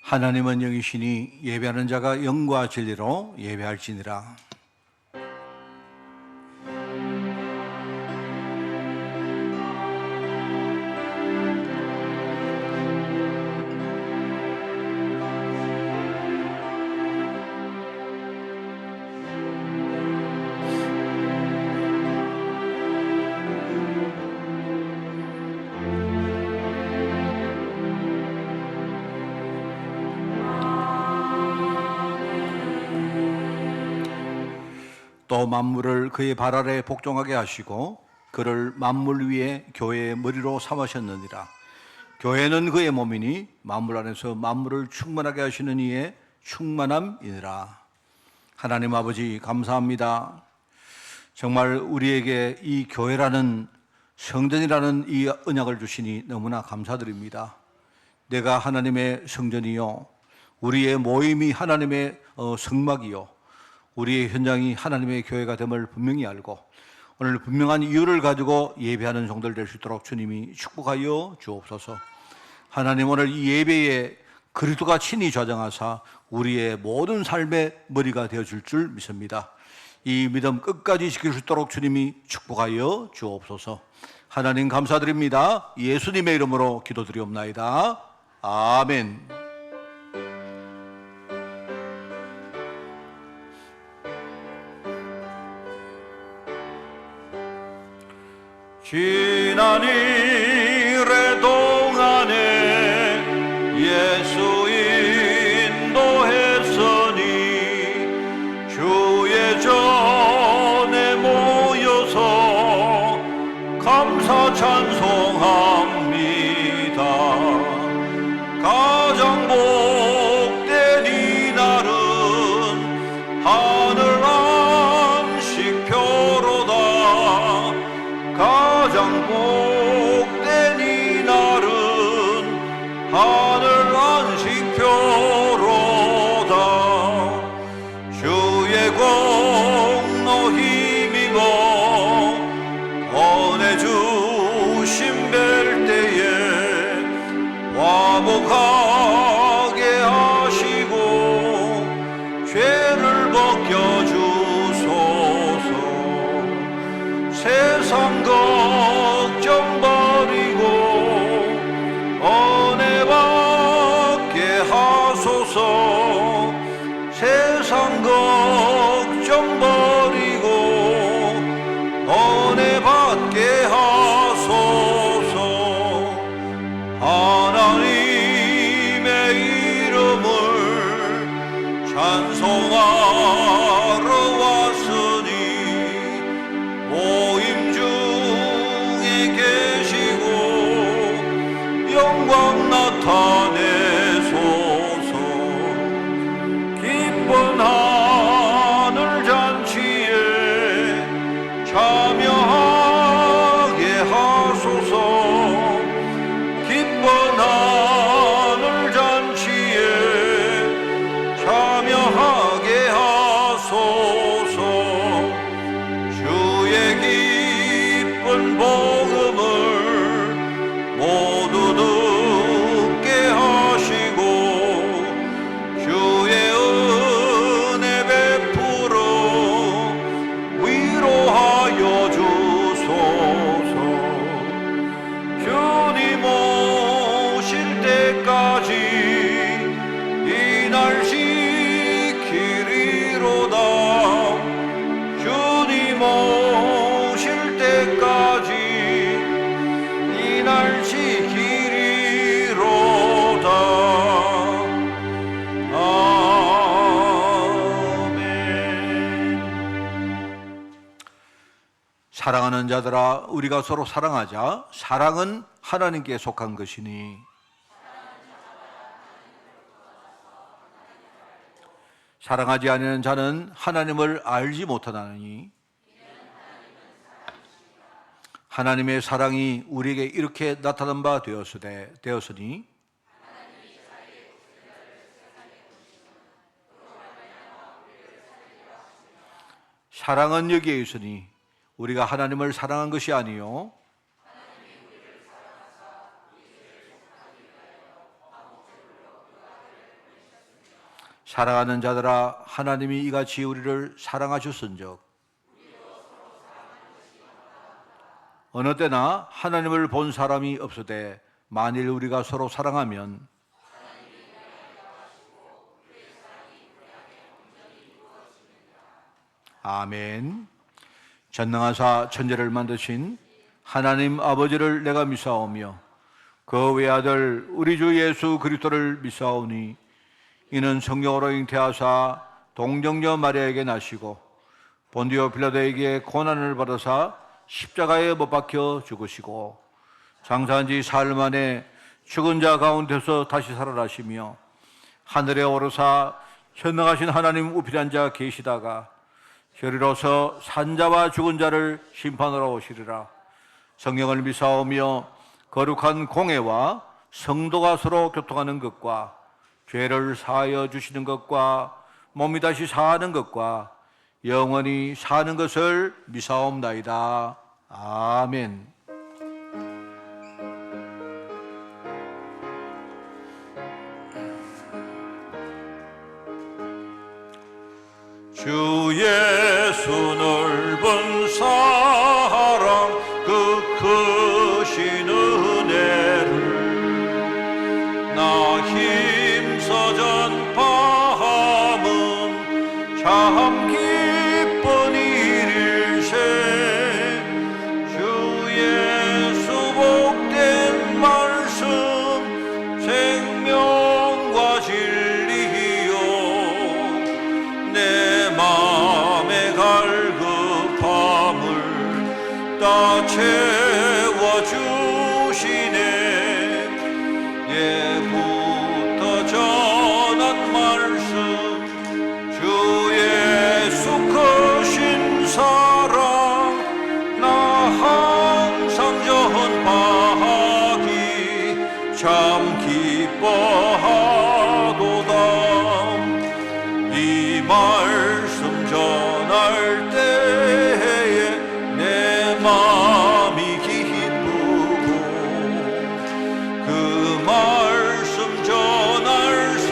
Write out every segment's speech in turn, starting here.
하나님은 영이시니 예배하는 자가 영과 진리로 예배할지니라. 또 만물을 그의 발 아래 복종하게 하시고 그를 만물 위에 교회의 머리로 삼으셨느니라. 교회는 그의 몸이니 만물 안에서 만물을 충만하게 하시는 이의 충만함이니라. 하나님 아버지 감사합니다. 정말 우리에게 이 교회라는 성전이라는 이 언약을 주시니 너무나 감사드립니다. 내가 하나님의 성전이요, 우리의 모임이 하나님의 성막이요, 우리의 현장이 하나님의 교회가 됨을 분명히 알고 오늘 분명한 이유를 가지고 예배하는 종들 될 수 있도록 주님이 축복하여 주옵소서. 하나님, 오늘 이 예배에 그리스도가 친히 좌정하사 우리의 모든 삶의 머리가 되어줄 줄 믿습니다. 이 믿음 끝까지 지킬 수 있도록 주님이 축복하여 주옵소서. 하나님 감사드립니다. 예수님의 이름으로 기도드리옵나이다. 아멘. 지난 일의 동안에 예수 인도했으니 주의 전에 모여서 감사 찬송합니다. 가장 복된 이날은 하늘 안식표로다. 가장 복된 이날은 하늘 안식표로다. 주의 공로 힘입어 보내주신 뵐 때에 화목하게 하시고 죄를 벗겨주소서. 세상 걱정 버리고 은혜 받게 하소서. 세상 걱정 버리고 은혜 받게 하소서. 하나님의 이름을 찬송하러 왔으니 모임 중에 계시고 영광 나타내소서. 기쁜 하늘 잔치에 참여하게 하소서. 기쁜 하늘 잔치에 참여하게 하소서. 주의 기쁜 복음을 모두 듣게 하시고 주의 은혜 베풀어 위로하여 주소서. 주님 오실 때까지 이 날 지키리로다. 주님 오실 때까지 이 날 지키리로다. 아멘. 사랑하는 자들아, 우리가 서로 사랑하자. 사랑은 하나님께 속한 것이니 사랑하지 않는 자는 하나님을 알지 못하나니 하나님의 사랑이 우리에게 이렇게 나타난 바 되었으니 사랑은 여기에 있으니 우리가 하나님을 사랑한 것이 아니요 사랑하는 자들아, 하나님이 이같이 우리를 사랑하셨은즉 어느 때나 하나님을 본 사람이 없으되 만일 우리가 서로 사랑하면 아멘. 전능하사 천지를 만드신 하나님 아버지를 내가 믿사오며 그 외아들 우리 주 예수 그리스도를 믿사오니 이는 성령으로 잉태하사 동정녀 마리아에게 나시고 본디오 빌라도에게 고난을 받으사 십자가에 못 박혀 죽으시고 장사한 지 사흘 만에 죽은 자 가운데서 다시 살아나시며 하늘에 오르사 전능하신 하나님 우편한 자 계시다가 혈이로서 산자와 죽은 자를 심판하러 오시리라. 성령을 믿사오며 거룩한 공회와 성도가 서로 교통하는 것과 죄를 사하여 주시는 것과 몸이 다시 사는 것과 영원히 사는 것을 믿사옵나이다. 아멘. 주 예수 넓은 사랑 그 크신 은혜를 나 힘써 전파함은 참 기쁜 일일세. 주 예수 복된 말씀 생명과 진리요 내 맘의 갈급함을 다 채워주시네. 예부터 전한 말씀 주 예수 크신 사랑 나 항상 전파하기 참 기뻐하도다. 이 말씀 전할 때에 내 마음이 기쁘고 그 말씀 전할수록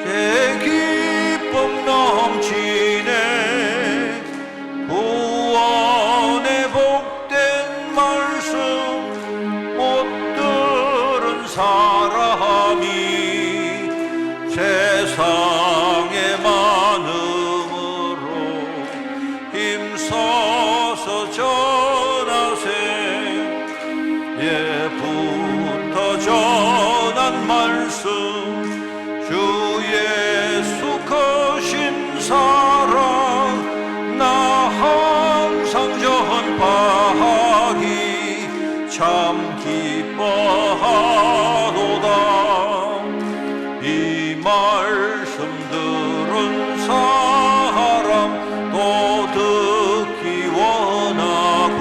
제 기쁨 넘치네. 구원의 복된 말씀 못 들은 사람이 세상의 많음으로 힘써서 전하세. 예부터 전한 말씀 주 예수 크신 사랑 나 항상 전파하기 참 기뻐하도다. 이 말씀 들은 사람 또 듣기 원하고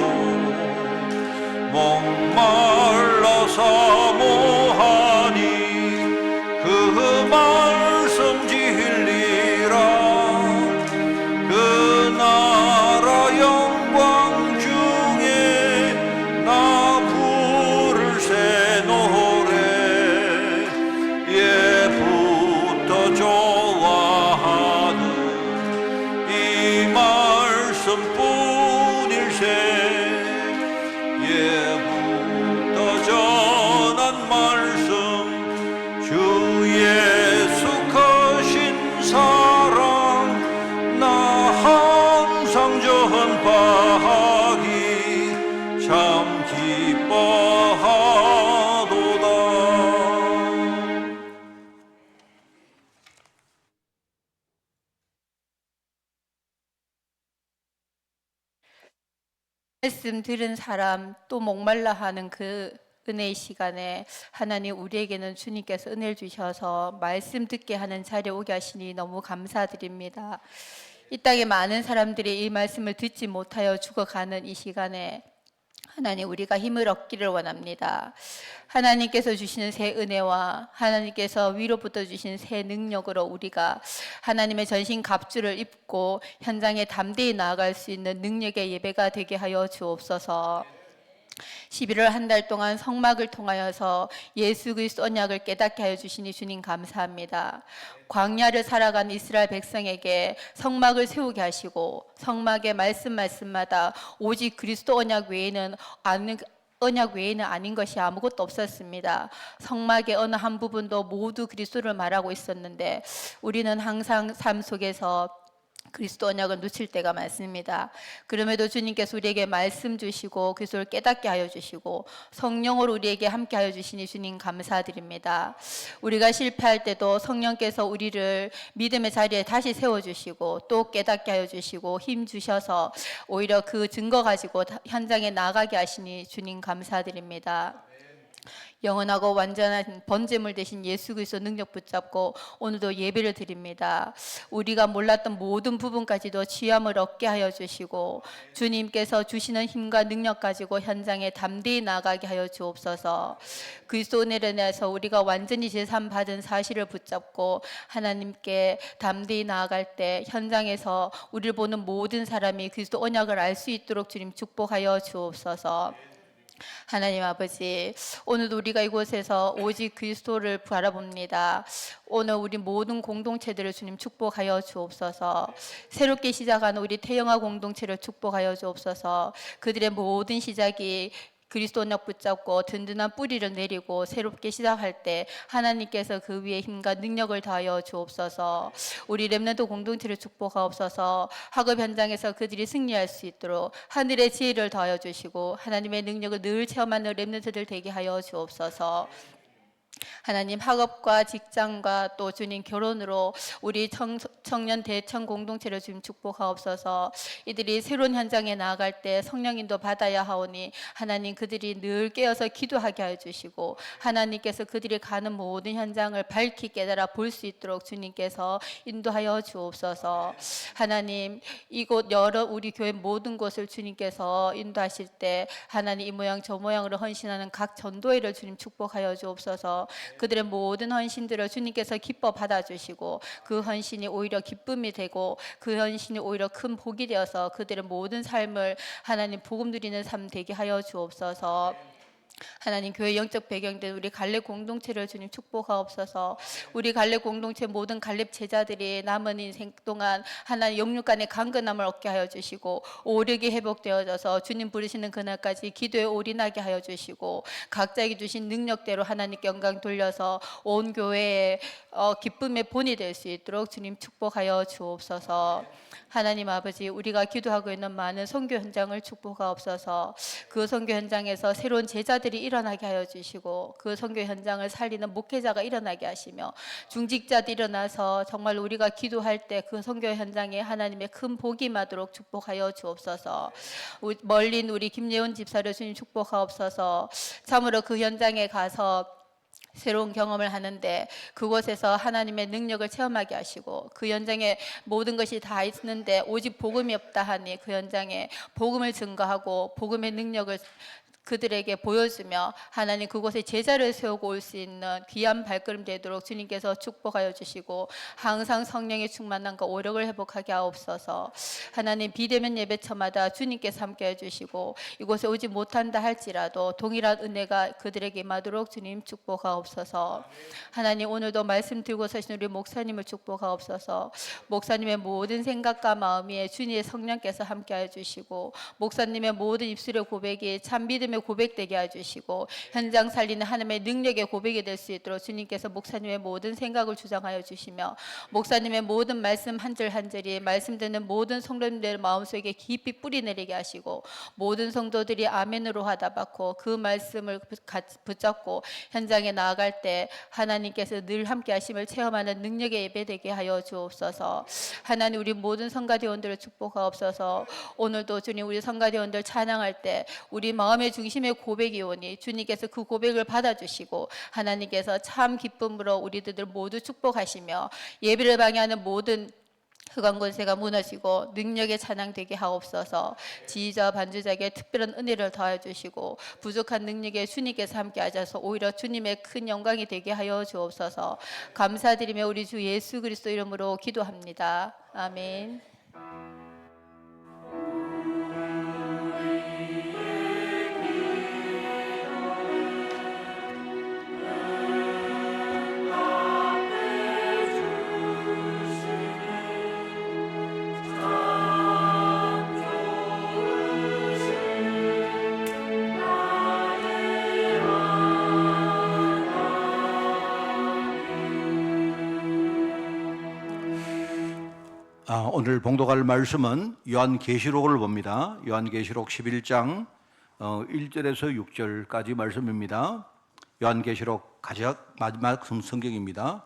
목말라 사모하니 그 말씀 진리라. 그 나라 영광 중에 나 부를 새 노래 예부터 좋아하는 이 말씀뿐일세. 예부터 전한 말씀 주 예수 크신 사랑 나 항상 전파하기 참 기뻐하도다. 말씀 들은 사람 또 목말라 하는 그 은혜의 시간에 하나님 우리에게는 주님께서 은혜를 주셔서 말씀 듣게 하는 자리에 오게 하시니 너무 감사드립니다. 이 땅에 많은 사람들이 이 말씀을 듣지 못하여 죽어가는 이 시간에 하나님 우리가 힘을 얻기를 원합니다. 하나님께서 주시는 새 은혜와 하나님께서 위로부터 주신 새 능력으로 우리가 하나님의 전신 갑주를 입고 현장에 담대히 나아갈 수 있는 능력의 예배가 되게 하여 주옵소서. 11월 한 달 동안 성막을 통하여서 예수 그리스도 언약을 깨닫게 하여 주시니 주님 감사합니다. 광야를 살아간 이스라엘 백성에게 성막을 세우게 하시고 성막의 말씀마다 오직 그리스도 언약 외에는 아닌 것이 아무것도 없었습니다. 성막의 어느 한 부분도 모두 그리스도를 말하고 있었는데 우리는 항상 삶 속에서 그리스도 언약을 놓칠 때가 많습니다. 그럼에도 주님께서 우리에게 말씀 주시고 그리스도를 깨닫게 하여 주시고 성령으로 우리에게 함께 하여 주시니 주님 감사드립니다. 우리가 실패할 때도 성령께서 우리를 믿음의 자리에 다시 세워주시고 또 깨닫게 하여 주시고 힘 주셔서 오히려 그 증거 가지고 현장에 나가게 하시니 주님 감사드립니다. 영원하고 완전한 번제물 되신 예수 그리스도 능력 붙잡고 오늘도 예배를 드립니다. 우리가 몰랐던 모든 부분까지도 취함을 얻게 하여 주시고 주님께서 주시는 힘과 능력 가지고 현장에 담대히 나가게 하여 주옵소서. 그리스도 은혜로 인해서 우리가 완전히 제삼 받은 사실을 붙잡고 하나님께 담대히 나아갈 때 현장에서 우리를 보는 모든 사람이 그리스도 언약을 알 수 있도록 주님 축복하여 주옵소서. 하나님 아버지, 오늘도 우리가 이곳에서 오직 그리스도를 바라봅니다. 오늘 우리 모든 공동체들을 주님 축복하여 주옵소서. 새롭게 시작하는 우리 태영아 공동체를 축복하여 주옵소서. 그들의 모든 시작이 그리스도 언약 붙잡고 든든한 뿌리를 내리고 새롭게 시작할 때 하나님께서 그 위에 힘과 능력을 더하여 주옵소서. 우리 렘넌트 공동체를 축복하옵소서. 학업 현장에서 그들이 승리할 수 있도록 하늘의 지혜를 더하여 주시고 하나님의 능력을 늘 체험하는 렘넌트들 되게 하여 주옵소서. 하나님 학업과 직장과 또 주님 결혼으로 우리 청년 대청 공동체를 주님 축복하옵소서. 이들이 새로운 현장에 나아갈 때 성령인도 받아야 하오니 하나님 그들이 늘 깨어서 기도하게 하여 주시고 하나님께서 그들이 가는 모든 현장을 밝히 깨달아 볼 수 있도록 주님께서 인도하여 주옵소서. 하나님 이곳 여러 우리 교회 모든 곳을 주님께서 인도하실 때 하나님 이 모양 저 모양으로 헌신하는 각 전도회를 주님 축복하여 주옵소서. 그들의 모든 헌신들을 주님께서 기뻐 받아주시고 그 헌신이 오히려 기쁨이 되고 그 헌신이 오히려 큰 복이 되어서 그들의 모든 삶을 하나님 복음 누리는 삶 되게 하여 주옵소서. 하나님 교회 영적 배경된 우리 갈렙 공동체를 주님 축복하옵소서. 우리 갈렙 공동체 모든 갈렙 제자들이 남은 인생 동안 하나님 영육 간의 강건함을 얻게 하여 주시고 오력이 회복되어져서 주님 부르시는 그날까지 기도에 올인하게 하여 주시고 각자에게 주신 능력대로 하나님께 영광 돌려서 온 교회에 기쁨의 본이 될 수 있도록 주님 축복하여 주옵소서. 하나님 아버지 우리가 기도하고 있는 많은 선교 현장을 축복하옵소서. 그 선교 현장에서 새로운 제자들이 일어나게 하여 주시고 그 선교 현장을 살리는 목회자가 일어나게 하시며 중직자들이 일어나서 정말 우리가 기도할 때 그 선교 현장에 하나님의 큰 복이 임하도록 축복하여 주옵소서. 멀린 우리 김예원 집사를 주님 축복하옵소서. 참으로 그 현장에 가서 새로운 경험을 하는데 그곳에서 하나님의 능력을 체험하게 하시고 그 현장에 모든 것이 다 있는데 오직 복음이 없다 하니 그 현장에 복음을 증거하고 복음의 능력을 그들에게 보여주며 하나님 그곳에 제자를 세우고 올 수 있는 귀한 발걸음 되도록 주님께서 축복하여 주시고 항상 성령의 충만함과 오력을 회복하게 하옵소서. 하나님 비대면 예배처마다 주님께서 함께 해주시고 이곳에 오지 못한다 할지라도 동일한 은혜가 그들에게 임하도록 주님 축복하옵소서. 하나님 오늘도 말씀 들고 서신 우리 목사님을 축복하옵소서. 목사님의 모든 생각과 마음에 주님의 성령께서 함께 해주시고 목사님의 모든 입술의 고백이 참 믿음의 고백되게 해주시고 현장 살리는 하나님의 능력의 고백이 될 수 있도록 주님께서 목사님의 모든 생각을 주장하여 주시며 목사님의 모든 말씀 한 절 한 절이 말씀 듣는 모든 성도님들 마음속에 깊이 뿌리 내리게 하시고 모든 성도들이 아멘으로 화답받고 그 말씀을 붙잡고 현장에 나아갈 때 하나님께서 늘 함께 하심을 체험하는 능력의 예배되게 하여 주옵소서. 하나님 우리 모든 성가대원들을 축복하옵소서. 오늘도 주님 우리 성가대원들 찬양할 때 우리 마음의 중심의 고백이 오니 주님께서 그 고백을 받아주시고 하나님께서 참 기쁨으로 우리들 모두 축복하시며 예배를 방해하는 모든 흑암 권세가 무너지고 능력의 찬양되게 하옵소서. 지휘자 반주자에게 특별한 은혜를 더하여 주시고 부족한 능력에 주님께서 함께 하셔서 오히려 주님의 큰 영광이 되게 하여 주옵소서. 감사드리며 우리 주 예수 그리스도 이름으로 기도합니다. 아멘. 오늘 봉독할 말씀은 요한계시록을 봅니다. 요한계시록 11장 1절에서 6절까지 말씀입니다. 요한계시록 가장 마지막 성경입니다.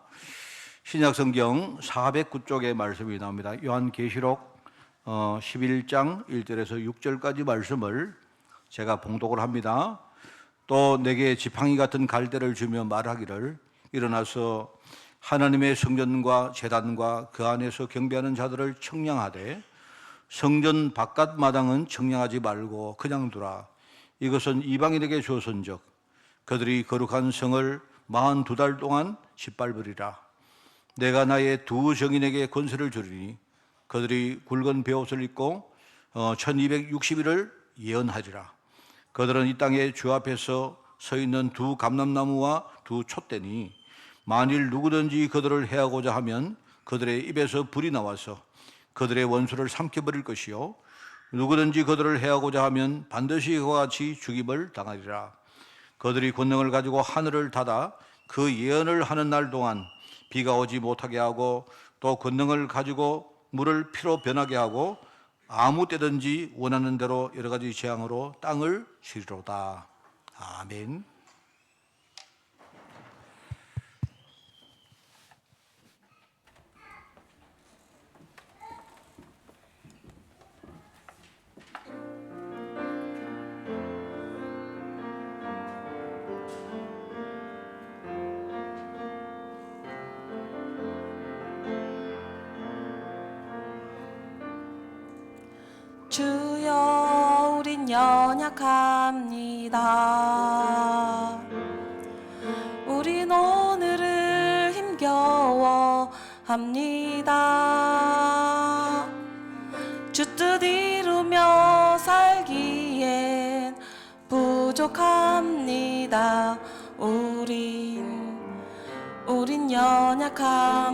신약성경 409쪽의 말씀이 나옵니다. 요한계시록 11장 1절에서 6절까지 말씀을 제가 봉독을 합니다. 또 내게 지팡이 같은 갈대를 주며 말하기를 일어나서 하나님의 성전과 제단과 그 안에서 경배하는 자들을 청량하되 성전 바깥 마당은 청량하지 말고 그냥 두라. 이것은 이방인에게 주어선적 그들이 거룩한 성을 42달 동안 짓밟으리라. 내가 나의 두 정인에게 권세를 주리니 그들이 굵은 베옷을 입고 1260일을 예언하리라. 그들은 이 땅에 주 앞에서 서 있는 두 감람나무와 두 촛대니 만일 누구든지 그들을 해하고자 하면 그들의 입에서 불이 나와서 그들의 원수를 삼켜버릴 것이요 누구든지 그들을 해하고자 하면 반드시 그와 같이 죽임을 당하리라. 그들이 권능을 가지고 하늘을 닫아 그 예언을 하는 날 동안 비가 오지 못하게 하고 또 권능을 가지고 물을 피로 변하게 하고 아무 때든지 원하는 대로 여러 가지 재앙으로 땅을 치리로다. 아멘. 주여 우린 연약합니다. 우린 오늘을 힘겨워합니다. 주 뜻 이루며 살기엔 부족합니다. 우린 연약합니다.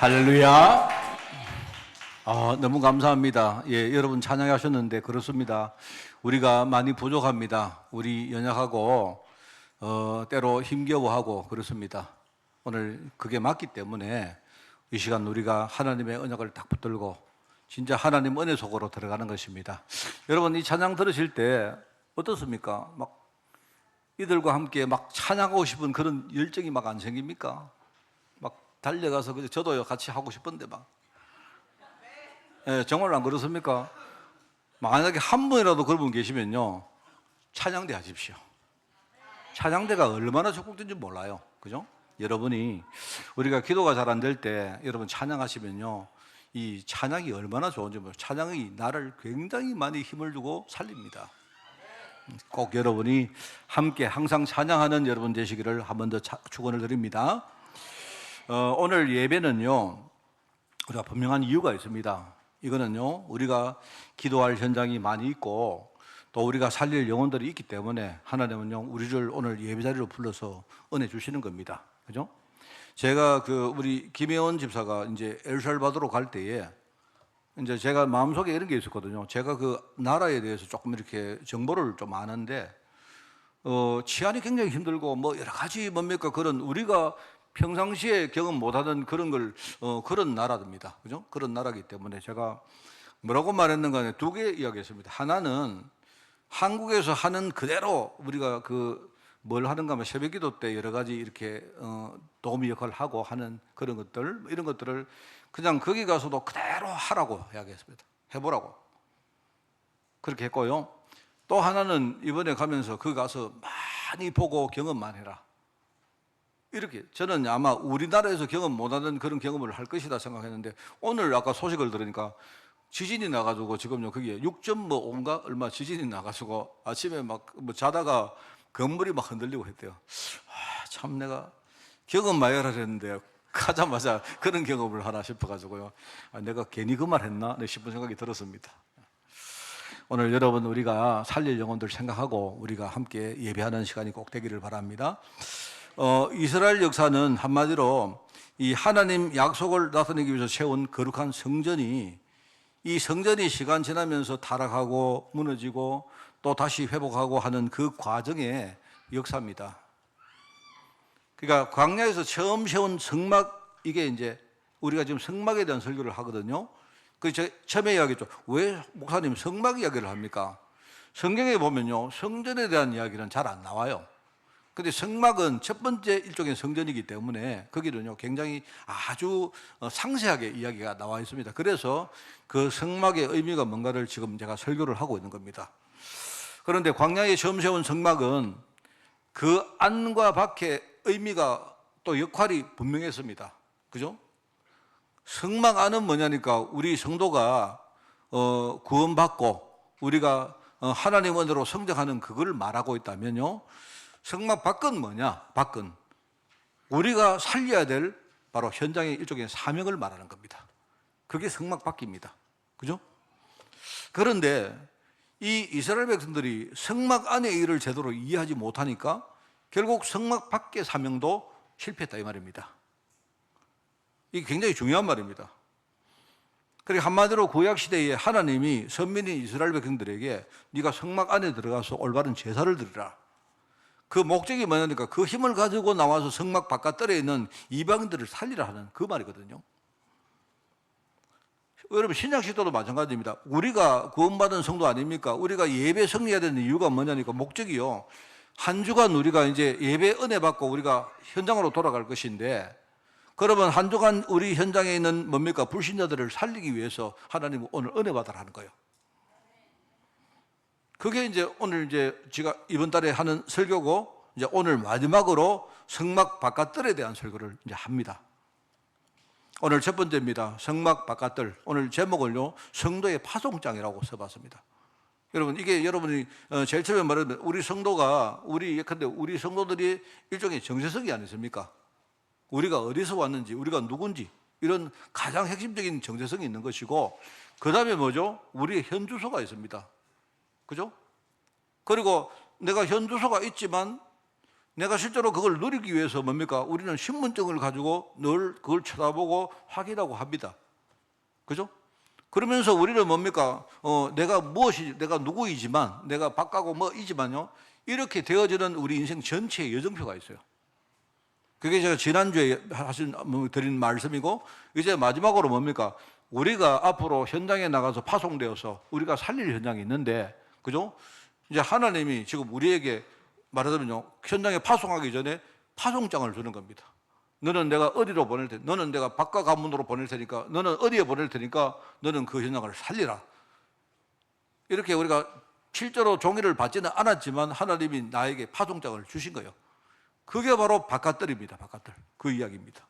할렐루야. 너무 감사합니다. 예, 여러분 찬양하셨는데 그렇습니다. 우리가 많이 부족합니다. 우리 연약하고 때로 힘겨워하고 그렇습니다. 오늘 그게 맞기 때문에 이 시간 우리가 하나님의 언약을 딱 붙들고 진짜 하나님 은혜 속으로 들어가는 것입니다. 여러분 이 찬양 들으실 때 어떻습니까? 막 이들과 함께 막 찬양하고 싶은 그런 열정이 막 안 생깁니까? 막 달려가서 저도 같이 하고 싶은데 막 정말 안 그렇습니까? 만약에 한 분이라도 그런 분 계시면요 찬양대 하십시오. 찬양대가 얼마나 적극된지 몰라요. 그죠? 여러분이 우리가 기도가 잘 안 될 때 여러분 찬양하시면요 이 찬양이 얼마나 좋은지 몰라요. 찬양이 나를 굉장히 많이 힘을 주고 살립니다. 꼭 여러분이 함께 항상 찬양하는 여러분 되시기를 한 번 더 축원을 드립니다. 오늘 예배는요 우리가 분명한 이유가 있습니다. 이거는요 우리가 기도할 현장이 많이 있고 또 우리가 살릴 영혼들이 있기 때문에 하나님은요 우리를 오늘 예배 자리로 불러서 은혜 주시는 겁니다. 그죠? 제가 우리 김혜원 집사가 이제 엘살바도르 갈 때에 이제 제가 마음속에 이런 게 있었거든요. 제가 그 나라에 대해서 조금 이렇게 정보를 좀 아는데 치안이 굉장히 힘들고 뭐 여러 가지 뭡니까 그런 우리가 평상시에 경험 못하던 그런 걸 그런 나라입니다. 그죠? 그런 나라이기 때문에 제가 뭐라고 말했는가 두 개 이야기했습니다. 하나는 한국에서 하는 그대로 우리가 뭘 하는가 하면 새벽기도 때 여러 가지 이렇게 도우미 역할을 하고 하는 그런 것들 이런 것들을 그냥 거기 가서도 그대로 하라고 이야기했습니다. 해보라고 그렇게 했고요. 또 하나는 이번에 가면서 거기 가서 많이 보고 경험만 해라. 이렇게 저는 아마 우리나라에서 경험 못하는 그런 경험을 할 것이다 생각했는데 오늘 아까 소식을 들으니까 지진이 나가지고 지금요 거기에 6.5인가 얼마 지진이 나가지고 아침에 막 자다가 건물이 막 흔들리고 했대요. 참 내가 경험 많이 하라 했는데 가자마자 그런 경험을 하나 싶어가지고요. 내가 괜히 그 말 했나 싶은 생각이 들었습니다. 오늘 여러분 우리가 살릴 영혼들 생각하고 우리가 함께 예배하는 시간이 꼭 되기를 바랍니다. 이스라엘 역사는 한마디로 이 하나님 약속을 나타내기 위해서 세운 거룩한 성전이 이 성전이 시간 지나면서 타락하고 무너지고 또 다시 회복하고 하는 그 과정의 역사입니다. 그러니까 광야에서 처음 세운 성막 이게 이제 우리가 지금 성막에 대한 설교를 하거든요. 그래서 처음에 이야기했죠. 왜 목사님 성막 이야기를 합니까? 성경에 보면요 성전에 대한 이야기는 잘 안 나와요. 근데 성막은 첫 번째 일종의 성전이기 때문에 거기는요 굉장히 아주 상세하게 이야기가 나와 있습니다. 그래서 그 성막의 의미가 뭔가를 지금 제가 설교를 하고 있는 겁니다. 그런데 광야에 처음 세운 성막은 그 안과 밖의 의미가 또 역할이 분명했습니다. 그죠? 성막 안은 뭐냐니까 우리 성도가 구원받고 우리가 하나님 은혜로 성장하는 그걸 말하고 있다면요. 성막 밖은 뭐냐? 밖은 우리가 살려야 될 바로 현장의 일종의 사명을 말하는 겁니다. 그게 성막 밖입니다. 그죠? 그런데 이 이스라엘 백성들이 성막 안의 일을 제대로 이해하지 못하니까 결국 성막 밖의 사명도 실패했다 이 말입니다. 이게 굉장히 중요한 말입니다. 그러니까 한마디로 구약 시대에 하나님이 선민인 이스라엘 백성들에게 네가 성막 안에 들어가서 올바른 제사를 드리라. 그 목적이 뭐냐니까 그 힘을 가지고 나와서 성막 바깥들에 있는 이방인들을 살리라 하는 그 말이거든요. 여러분 신약 시대도 마찬가지입니다. 우리가 구원받은 성도 아닙니까? 우리가 예배 승리해야 되는 이유가 뭐냐니까 목적이요. 한 주간 우리가 이제 예배 은혜 받고 우리가 현장으로 돌아갈 것인데 그러면 한 주간 우리 현장에 있는 뭡니까? 불신자들을 살리기 위해서 하나님은 오늘 은혜 받으라 하는 거예요. 그게 이제 오늘 이제 제가 이번 달에 하는 설교고 이제 오늘 마지막으로 성막 바깥들에 대한 설교를 이제 합니다. 오늘 첫 번째입니다. 성막 바깥들. 오늘 제목을요 성도의 파송장이라고 써봤습니다. 여러분 이게 여러분이 제일 처음에 말하면 우리 성도가 예컨대 우리 성도들이 일종의 정체성이 아니십니까? 우리가 어디서 왔는지 우리가 누군지 이런 가장 핵심적인 정체성이 있는 것이고 그 다음에 뭐죠? 우리의 현주소가 있습니다. 그죠? 그리고 내가 현주소가 있지만 내가 실제로 그걸 누리기 위해서 뭡니까? 우리는 신분증을 가지고 늘 그걸 쳐다보고 확인하고 합니다. 그죠? 그러면서 우리는 뭡니까? 내가 무엇이, 내가 누구이지만, 내가 박하고 뭐이지만요, 이렇게 되어지는 우리 인생 전체의 여정표가 있어요. 그게 제가 지난주에 드린 말씀이고, 이제 마지막으로 뭡니까? 우리가 앞으로 현장에 나가서 파송되어서 우리가 살릴 현장이 있는데, 그죠? 이제 하나님이 지금 우리에게 말하자면요, 현장에 파송하기 전에 파송장을 주는 겁니다. 너는 내가 어디로 보낼 테니까, 너는 내가 밖과 가문으로 보낼 테니까, 너는 어디에 보낼 테니까, 너는 그 현장을 살리라. 이렇게 우리가 실제로 종이를 받지는 않았지만 하나님이 나에게 파송장을 주신 거예요. 그게 바로 바깥들입니다. 바깥들. 그 이야기입니다.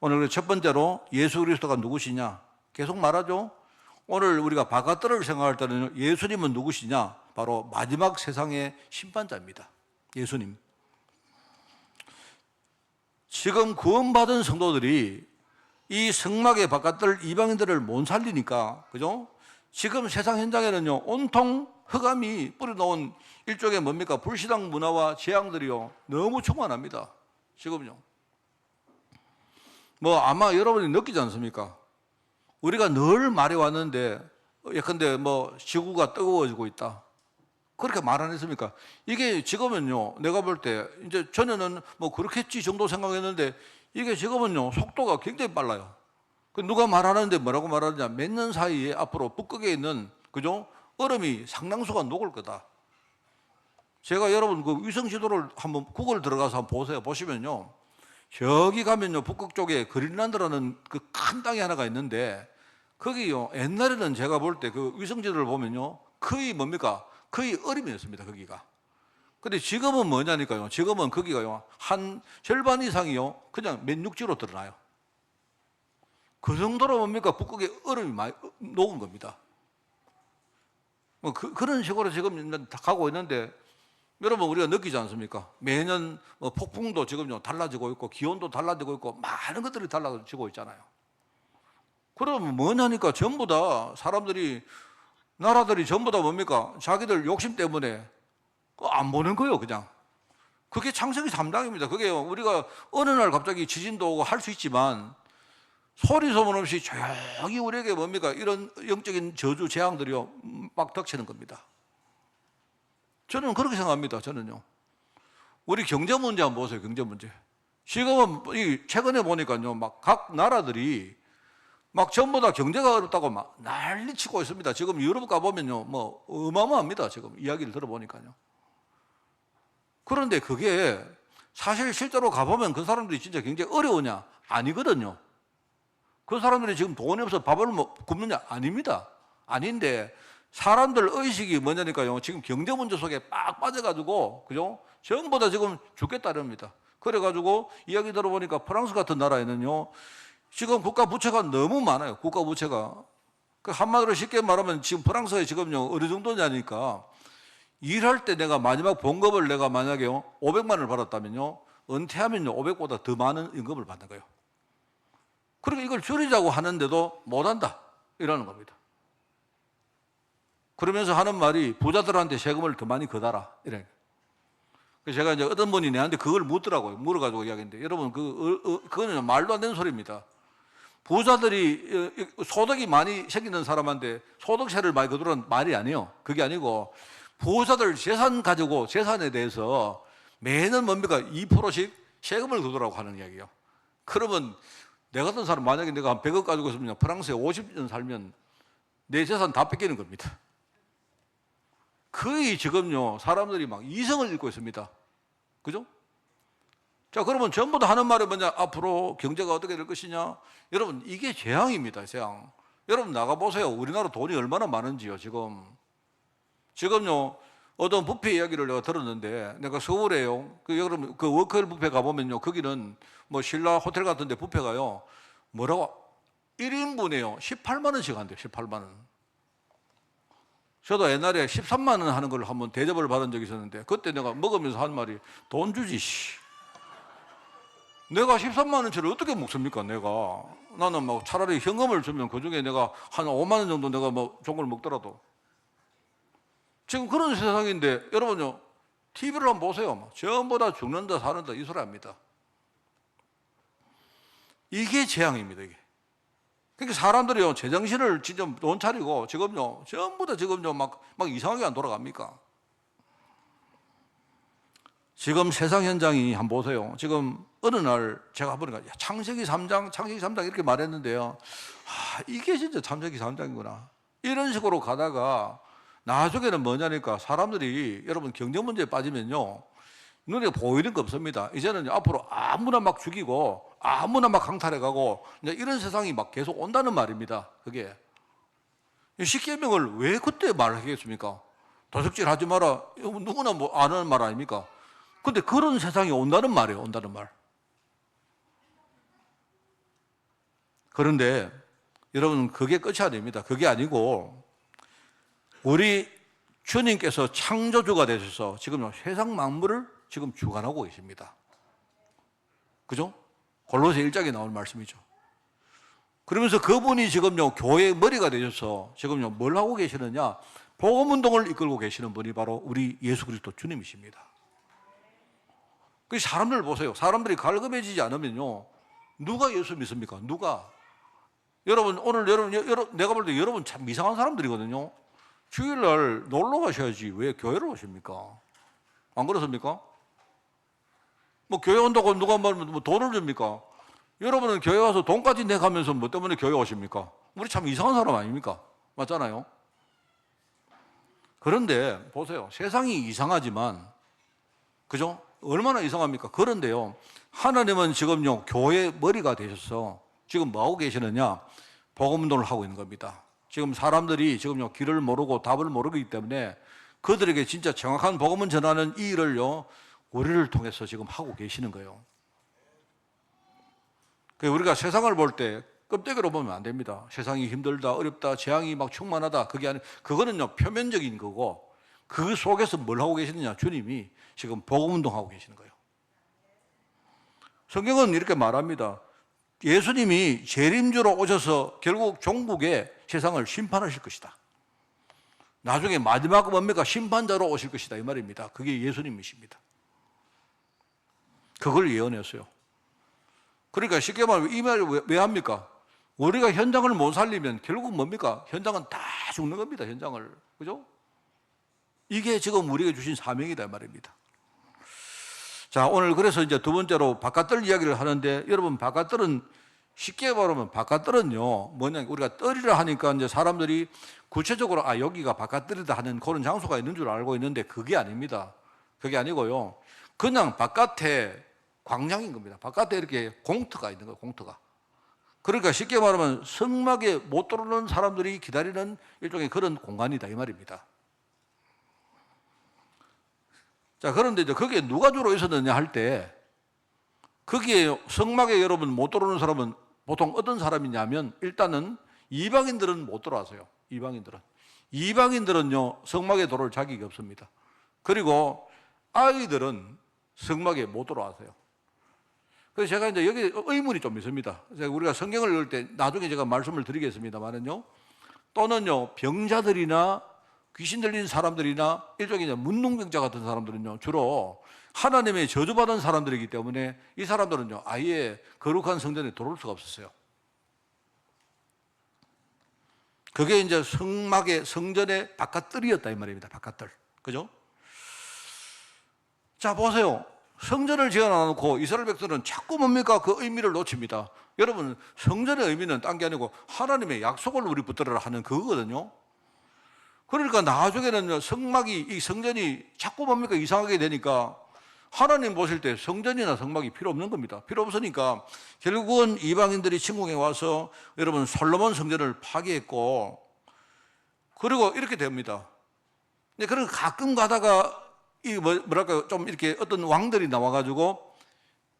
오늘 첫 번째로 예수 그리스도가 누구시냐? 계속 말하죠. 오늘 우리가 바깥들을 생각할 때는 예수님은 누구시냐? 바로 마지막 세상의 심판자입니다. 예수님. 지금 구원받은 성도들이 이 성막의 바깥들 이방인들을 못 살리니까, 그죠? 지금 세상 현장에는요, 온통 흑암이 뿌려놓은 일종의 뭡니까? 불신앙 문화와 재앙들이요, 너무 충만합니다. 지금요. 뭐 아마 여러분이 느끼지 않습니까? 우리가 늘 말해왔는데, 예컨대 뭐 지구가 뜨거워지고 있다. 그렇게 말 안 했습니까? 이게 지금은요, 내가 볼 때, 이제 전에는 뭐 그렇겠지 정도 생각했는데, 이게 지금은요, 속도가 굉장히 빨라요. 누가 말하는데 뭐라고 말하느냐? 몇 년 사이에 앞으로 북극에 있는, 그죠? 얼음이 상당수가 녹을 거다. 제가 여러분 그 위성 지도를 한번 구글 들어가서 한번 보세요. 보시면요, 저기 가면요, 북극 쪽에 그린란드라는 그 큰 땅이 하나가 있는데, 거기요, 옛날에는 제가 볼 때 그 위성 지도를 보면요, 거의 뭡니까? 거의 얼음이었습니다, 거기가. 근데 지금은 뭐냐니까요. 지금은 거기가요, 한 절반 이상이요, 그냥 맨육지로 드러나요. 그 정도로 뭡니까? 북극에 얼음이 많이 녹은 겁니다. 뭐 그런 식으로 지금 다 가고 있는데, 여러분 우리가 느끼지 않습니까? 매년 폭풍도 지금요 달라지고 있고, 기온도 달라지고 있고, 많은 것들이 달라지고 있잖아요. 그러면 뭐냐니까 전부 다 사람들이, 나라들이 전부 다 뭡니까? 자기들 욕심 때문에 안 보는 거예요, 그냥. 그게 창세기 3장입니다. 그게 우리가 어느 날 갑자기 지진도 오고 할 수 있지만, 소리 소문 없이 조용히 우리에게 뭡니까? 이런 영적인 저주 재앙들이요, 막 닥치는 겁니다. 저는 그렇게 생각합니다. 저는요. 우리 경제 문제 한번 보세요. 경제 문제. 지금은 최근에 보니까요, 막 각 나라들이 막 전부 다 경제가 어렵다고 막 난리치고 있습니다. 지금 유럽 가보면요, 뭐 어마어마합니다. 지금 이야기를 들어보니까요. 그런데 그게 사실 실제로 가보면 그 사람들이 진짜 굉장히 어려우냐? 아니거든요. 그 사람들이 지금 돈이 없어 밥을 굶느냐? 아닙니다. 아닌데 사람들 의식이 뭐냐니까요, 지금 경제 문제 속에 빡 빠져가지고, 그죠? 전부 다 지금 죽겠다랍니다. 그래가지고 이야기 들어보니까 프랑스 같은 나라에는요, 지금 국가 부채가 너무 많아요. 국가 부채가. 그 한마디로 쉽게 말하면 지금 프랑스에 지금요, 어느 정도냐니까, 일할 때 내가 마지막 봉급을 내가 만약에요, 500만 원을 받았다면요, 은퇴하면요, 500보다 더 많은 임금을 받는 거예요. 그리고 이걸 줄이자고 하는데도 못한다. 이러는 겁니다. 그러면서 하는 말이 부자들한테 세금을 더 많이 걷어라. 이래. 그래서 제가 이제 어떤 분이 내한테 그걸 묻더라고요. 물어가지고 이야기했는데, 여러분, 그거는 말도 안 되는 소리입니다. 부자들이 소득이 많이 생기는 사람한테 소득세를 많이 거두라는 말이 아니에요. 그게 아니고, 부자들 재산 가지고 재산에 대해서 매년 뭡니까? 2%씩 세금을 거두라고 하는 이야기예요. 그러면 내 같은 사람, 만약에 내가 한 100억 가지고 있으면 프랑스에 50년 살면 내 재산 다 뺏기는 겁니다. 거의 지금요, 사람들이 막 이성을 잃고 있습니다. 그죠? 자, 그러면 전부 다 하는 말이 뭐냐? 앞으로 경제가 어떻게 될 것이냐? 여러분, 이게 재앙입니다, 재앙. 여러분, 나가보세요. 우리나라 돈이 얼마나 많은지요, 지금. 지금요, 어떤 뷔페 이야기를 내가 들었는데, 내가 서울에요, 여러분, 그 워크힐 뷔페 가보면요, 거기는 뭐 신라 호텔 같은 데 뷔페가요, 뭐라고? 1인분에요, 18만 원씩 한대요, 18만 원. 저도 옛날에 13만 원 하는 걸 한번 대접을 받은 적이 있었는데, 그때 내가 먹으면서 한 말이, 돈 주지, 씨. 내가 13만 원치를 어떻게 먹습니까, 내가. 나는 막 차라리 현금을 주면 그 중에 내가 한 5만 원 정도 내가 뭐 좋은 걸 먹더라도. 지금 그런 세상인데, 여러분요, TV를 한번 보세요. 전부 다 죽는다 사는다 이 소리 합니다. 이게 재앙입니다. 이게. 그러니까 사람들이요 제정신을 진짜 못 차리고 지금요 전부 다 지금요 막 이상하게 안 돌아갑니까? 지금 세상 현장이 한번 보세요. 지금 어느 날 제가 보니까 창세기 3장 이렇게 말했는데요. 이게 진짜 창세기 3장이구나. 이런 식으로 가다가 나중에는 뭐냐니까 사람들이 여러분 경제 문제에 빠지면요 눈에 보이는 거 없습니다. 이제는 앞으로 아무나 막 죽이고 아무나 막 강탈해 가고 이런 세상이 막 계속 온다는 말입니다. 그게 십계명을 왜 그때 말하겠습니까? 도적질 하지 마라. 누구나 뭐 아는 말 아닙니까? 근데 그런 세상이 온다는 말이에요. 온다는 말. 그런데 여러분 그게 끝이 아닙니다. 그게 아니고 우리 주님께서 창조주가 되셔서 지금 세상 만물을 지금 주관하고 계십니다. 그죠? 골로새 1장에 나온 말씀이죠. 그러면서 그분이 지금요 교회의 머리가 되셔서 지금요 뭘 하고 계시느냐? 복음 운동을 이끌고 계시는 분이 바로 우리 예수 그리스도 주님이십니다. 그 사람들 보세요. 사람들이 갈급해지지 않으면요 누가 예수 믿습니까? 누가? 여러분 오늘 여러분 내가 볼 때 여러분 참 이상한 사람들이거든요. 주일날 놀러 가셔야지 왜 교회를 오십니까? 안 그렇습니까? 뭐 교회 온다고 누가 말하면 뭐 돈을 줍니까? 여러분은 교회 와서 돈까지 내가면서 뭐 때문에 교회 오십니까? 우리 참 이상한 사람 아닙니까? 맞잖아요. 그런데 보세요. 세상이 이상하지만 그죠? 얼마나 이상합니까? 그런데요 하나님은 지금요 교회 머리가 되셔서 지금 뭐 하고 계시느냐? 복음 운동을 하고 있는 겁니다. 지금 사람들이 지금요 길을 모르고 답을 모르기 때문에 그들에게 진짜 정확한 복음을 전하는 이 일을요 우리를 통해서 지금 하고 계시는 거예요. 우리가 세상을 볼 때 껍데기로 보면 안 됩니다. 세상이 힘들다, 어렵다, 재앙이 막 충만하다. 그게 아니, 그거는요 표면적인 거고 그 속에서 뭘 하고 계시느냐? 주님이 지금 복음 운동하고 계시는 거예요. 성경은 이렇게 말합니다. 예수님이 재림주로 오셔서 결국 종국의 세상을 심판하실 것이다. 나중에 마지막은 뭡니까? 심판자로 오실 것이다 이 말입니다. 그게 예수님이십니다. 그걸 예언했어요. 그러니까 쉽게 말하면 이 말을 왜 합니까? 우리가 현장을 못 살리면 결국 뭡니까? 현장은 다 죽는 겁니다. 현장을. 그죠? 이게 지금 우리에게 주신 사명이다 이 말입니다. 자, 오늘 그래서 이제 두 번째로 바깥들 이야기를 하는데 여러분 바깥들은 쉽게 말하면 바깥들은요 뭐냐 우리가 뜰이라 하니까 이제 사람들이 구체적으로 여기가 바깥들이다 하는 그런 장소가 있는 줄 알고 있는데 그게 아닙니다. 그게 아니고요. 그냥 바깥에 광장인 겁니다. 바깥에 이렇게 공터가 있는 거예요. 공터가. 그러니까 쉽게 말하면 성막에 못 들어오는 사람들이 기다리는 일종의 그런 공간이다 이 말입니다. 자, 그런데 이제 거기에 누가 주로 있었느냐 할 때 거기에 성막에 여러분 못 들어오는 사람은 보통 어떤 사람이냐면 일단은 이방인들은 못 들어와서요. 이방인들은요 성막에 들어올 자격이 없습니다. 그리고 아이들은 성막에 못 들어와서요. 그래서 제가 이제 여기 의문이 좀 있습니다. 우리가 성경을 읽을 때 나중에 제가 말씀을 드리겠습니다만은요 또는요 병자들이나 귀신 들린 사람들이나 일종의 문둥병자 같은 사람들은요 주로 하나님의 저주받은 사람들이기 때문에 이 사람들은요 아예 거룩한 성전에 들어올 수가 없었어요. 그게 이제 성막의 성전의 바깥뜰이었다 이 말입니다. 바깥뜰. 그죠? 자, 보세요. 성전을 지어놔놓고 이스라엘 백성은 자꾸 뭡니까? 그 의미를 놓칩니다. 여러분, 성전의 의미는 딴 게 아니고 하나님의 약속을 우리 붙들어라 하는 그거거든요. 그러니까 나중에는 성막이, 이 성전이 자꾸 뭡니까? 이상하게 되니까 하나님 보실 때 성전이나 성막이 필요 없는 겁니다. 필요 없으니까 결국은 이방인들이 침공해 와서 여러분 솔로몬 성전을 파괴했고 그리고 이렇게 됩니다. 근데 그런 가끔 가다가 이 뭐랄까 좀 이렇게 어떤 왕들이 나와가지고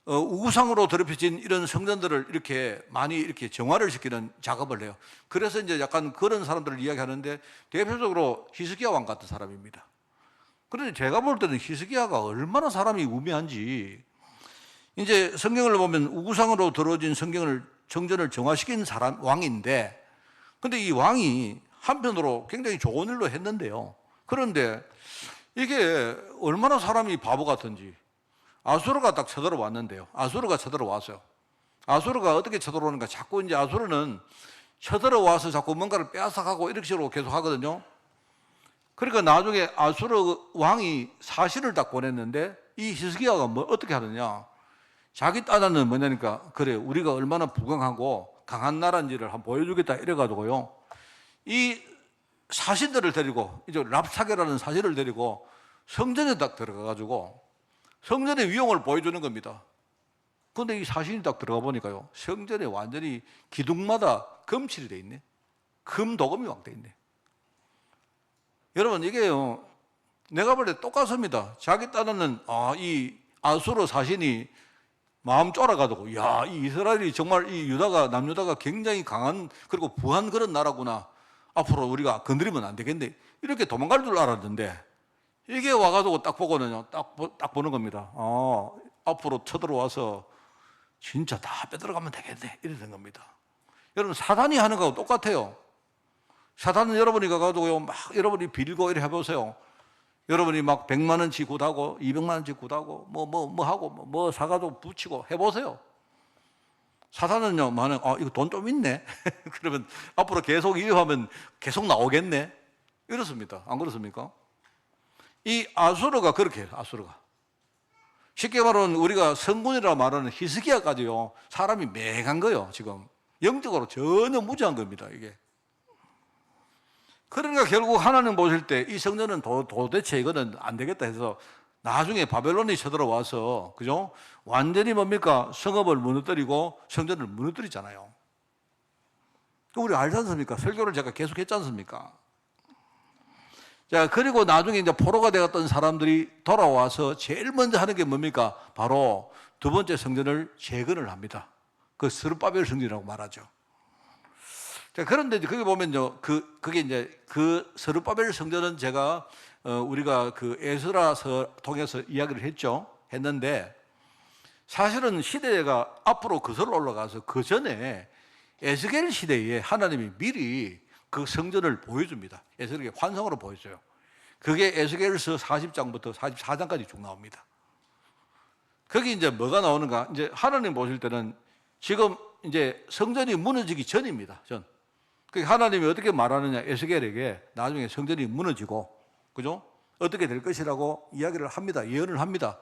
우상으로 더럽혀진 이런 성전들을 이렇게 많이 이렇게 정화를 시키는 작업을 해요. 그래서 이제 약간 그런 사람들을 이야기하는데 대표적으로 히스기야 왕 같은 사람입니다. 그런데 제가 볼 때는 히스기야가 얼마나 사람이 우매한지 이제 성경을 보면 우상으로 들어진 성전을 정화시킨 사람 왕인데 근데 이 왕이 한편으로 굉장히 좋은 일로 했는데요. 그런데 이게 얼마나 사람이 바보 같은지. 아수르가 딱 쳐들어왔는데요. 아수르가 쳐들어왔어요. 아수르가 어떻게 쳐들어오는가? 자꾸 이제 아수르는 쳐들어와서 자꾸 뭔가를 빼앗아가고 이렇게 식으로 계속 하거든요. 그러니까 나중에 아수르 왕이 사신을 딱 보냈는데 이 히스기야가 뭐 어떻게 하느냐? 자기 딴에는 뭐냐니까, 그래 우리가 얼마나 부강하고 강한 나라인지를 한번 보여주겠다 이래가지고요. 이 사신들을 데리고, 이제 랍사게라는 사신을 데리고 성전에 딱 들어가가지고 성전의 위용을 보여주는 겁니다. 그런데 이 사신이 딱 들어가 보니까요, 성전에 완전히 기둥마다 금칠이 돼 있네. 금도금이 막 돼 있네. 여러분, 이게요, 내가 볼 때 똑같습니다. 자기 딴에는 이 아수르 사신이 마음 쫄아가지고, 야, 이 이스라엘이 정말 이 유다가, 남유다가 굉장히 강한, 그리고 부한 그런 나라구나. 앞으로 우리가 건드리면 안 되겠네. 이렇게 도망갈 줄 알았는데, 이게 와가지고 딱 보고는요, 딱 보는 겁니다. 앞으로 쳐들어와서 진짜 다 빼들어가면 되겠네. 이래 된 겁니다. 여러분, 사단이 하는 거하고 똑같아요. 사단은 여러분이 가가지고요, 막 여러분이 빌고 이래 해보세요. 여러분이 막 100만 원치 굿하고 200만 원치 굿하고 뭐 사가지고 붙이고 해보세요. 사단은요, 이거 돈 좀 있네. 그러면 앞으로 계속 이용하면 계속 나오겠네. 이렇습니다. 안 그렇습니까? 이 아수르가 그렇게 해요. 아수르가. 쉽게 말하면 우리가 성군이라 말하는 히스기야까지요, 사람이 맹한 거예요. 지금 영적으로 전혀 무지한 겁니다. 이게. 그러니까 결국 하나님 보실 때 이 성전은 도대체 이거는 안 되겠다 해서 나중에 바벨론이 쳐들어와서, 그죠? 완전히 뭡니까? 성읍을 무너뜨리고 성전을 무너뜨리잖아요. 우리 알지 않습니까? 설교를 제가 계속 했지 않습니까? 자, 그리고 나중에 이제 포로가 되었던 사람들이 돌아와서 제일 먼저 하는 게 뭡니까? 바로 두 번째 성전을 재건을 합니다. 그 스룹바벨 성전이라고 말하죠. 자, 그런데 이제 거기 보면요, 그게 이제 그 스룹바벨 성전은 제가 우리가 그 에스라서 통해서 이야기를 했는데, 사실은 시대가 앞으로 거슬러 올라가서 그 전에 에스겔 시대에 하나님이 미리 그 성전을 보여줍니다. 에스겔의 환상으로 보여줘요. 그게 에스겔서 40장부터 44장까지 쭉 나옵니다. 거기 이제 뭐가 나오는가? 이제 하나님 보실 때는 지금 이제 성전이 무너지기 전입니다. 하나님이 어떻게 말하느냐? 에스겔에게 나중에 성전이 무너지고, 그죠? 어떻게 될 것이라고 이야기를 합니다. 예언을 합니다.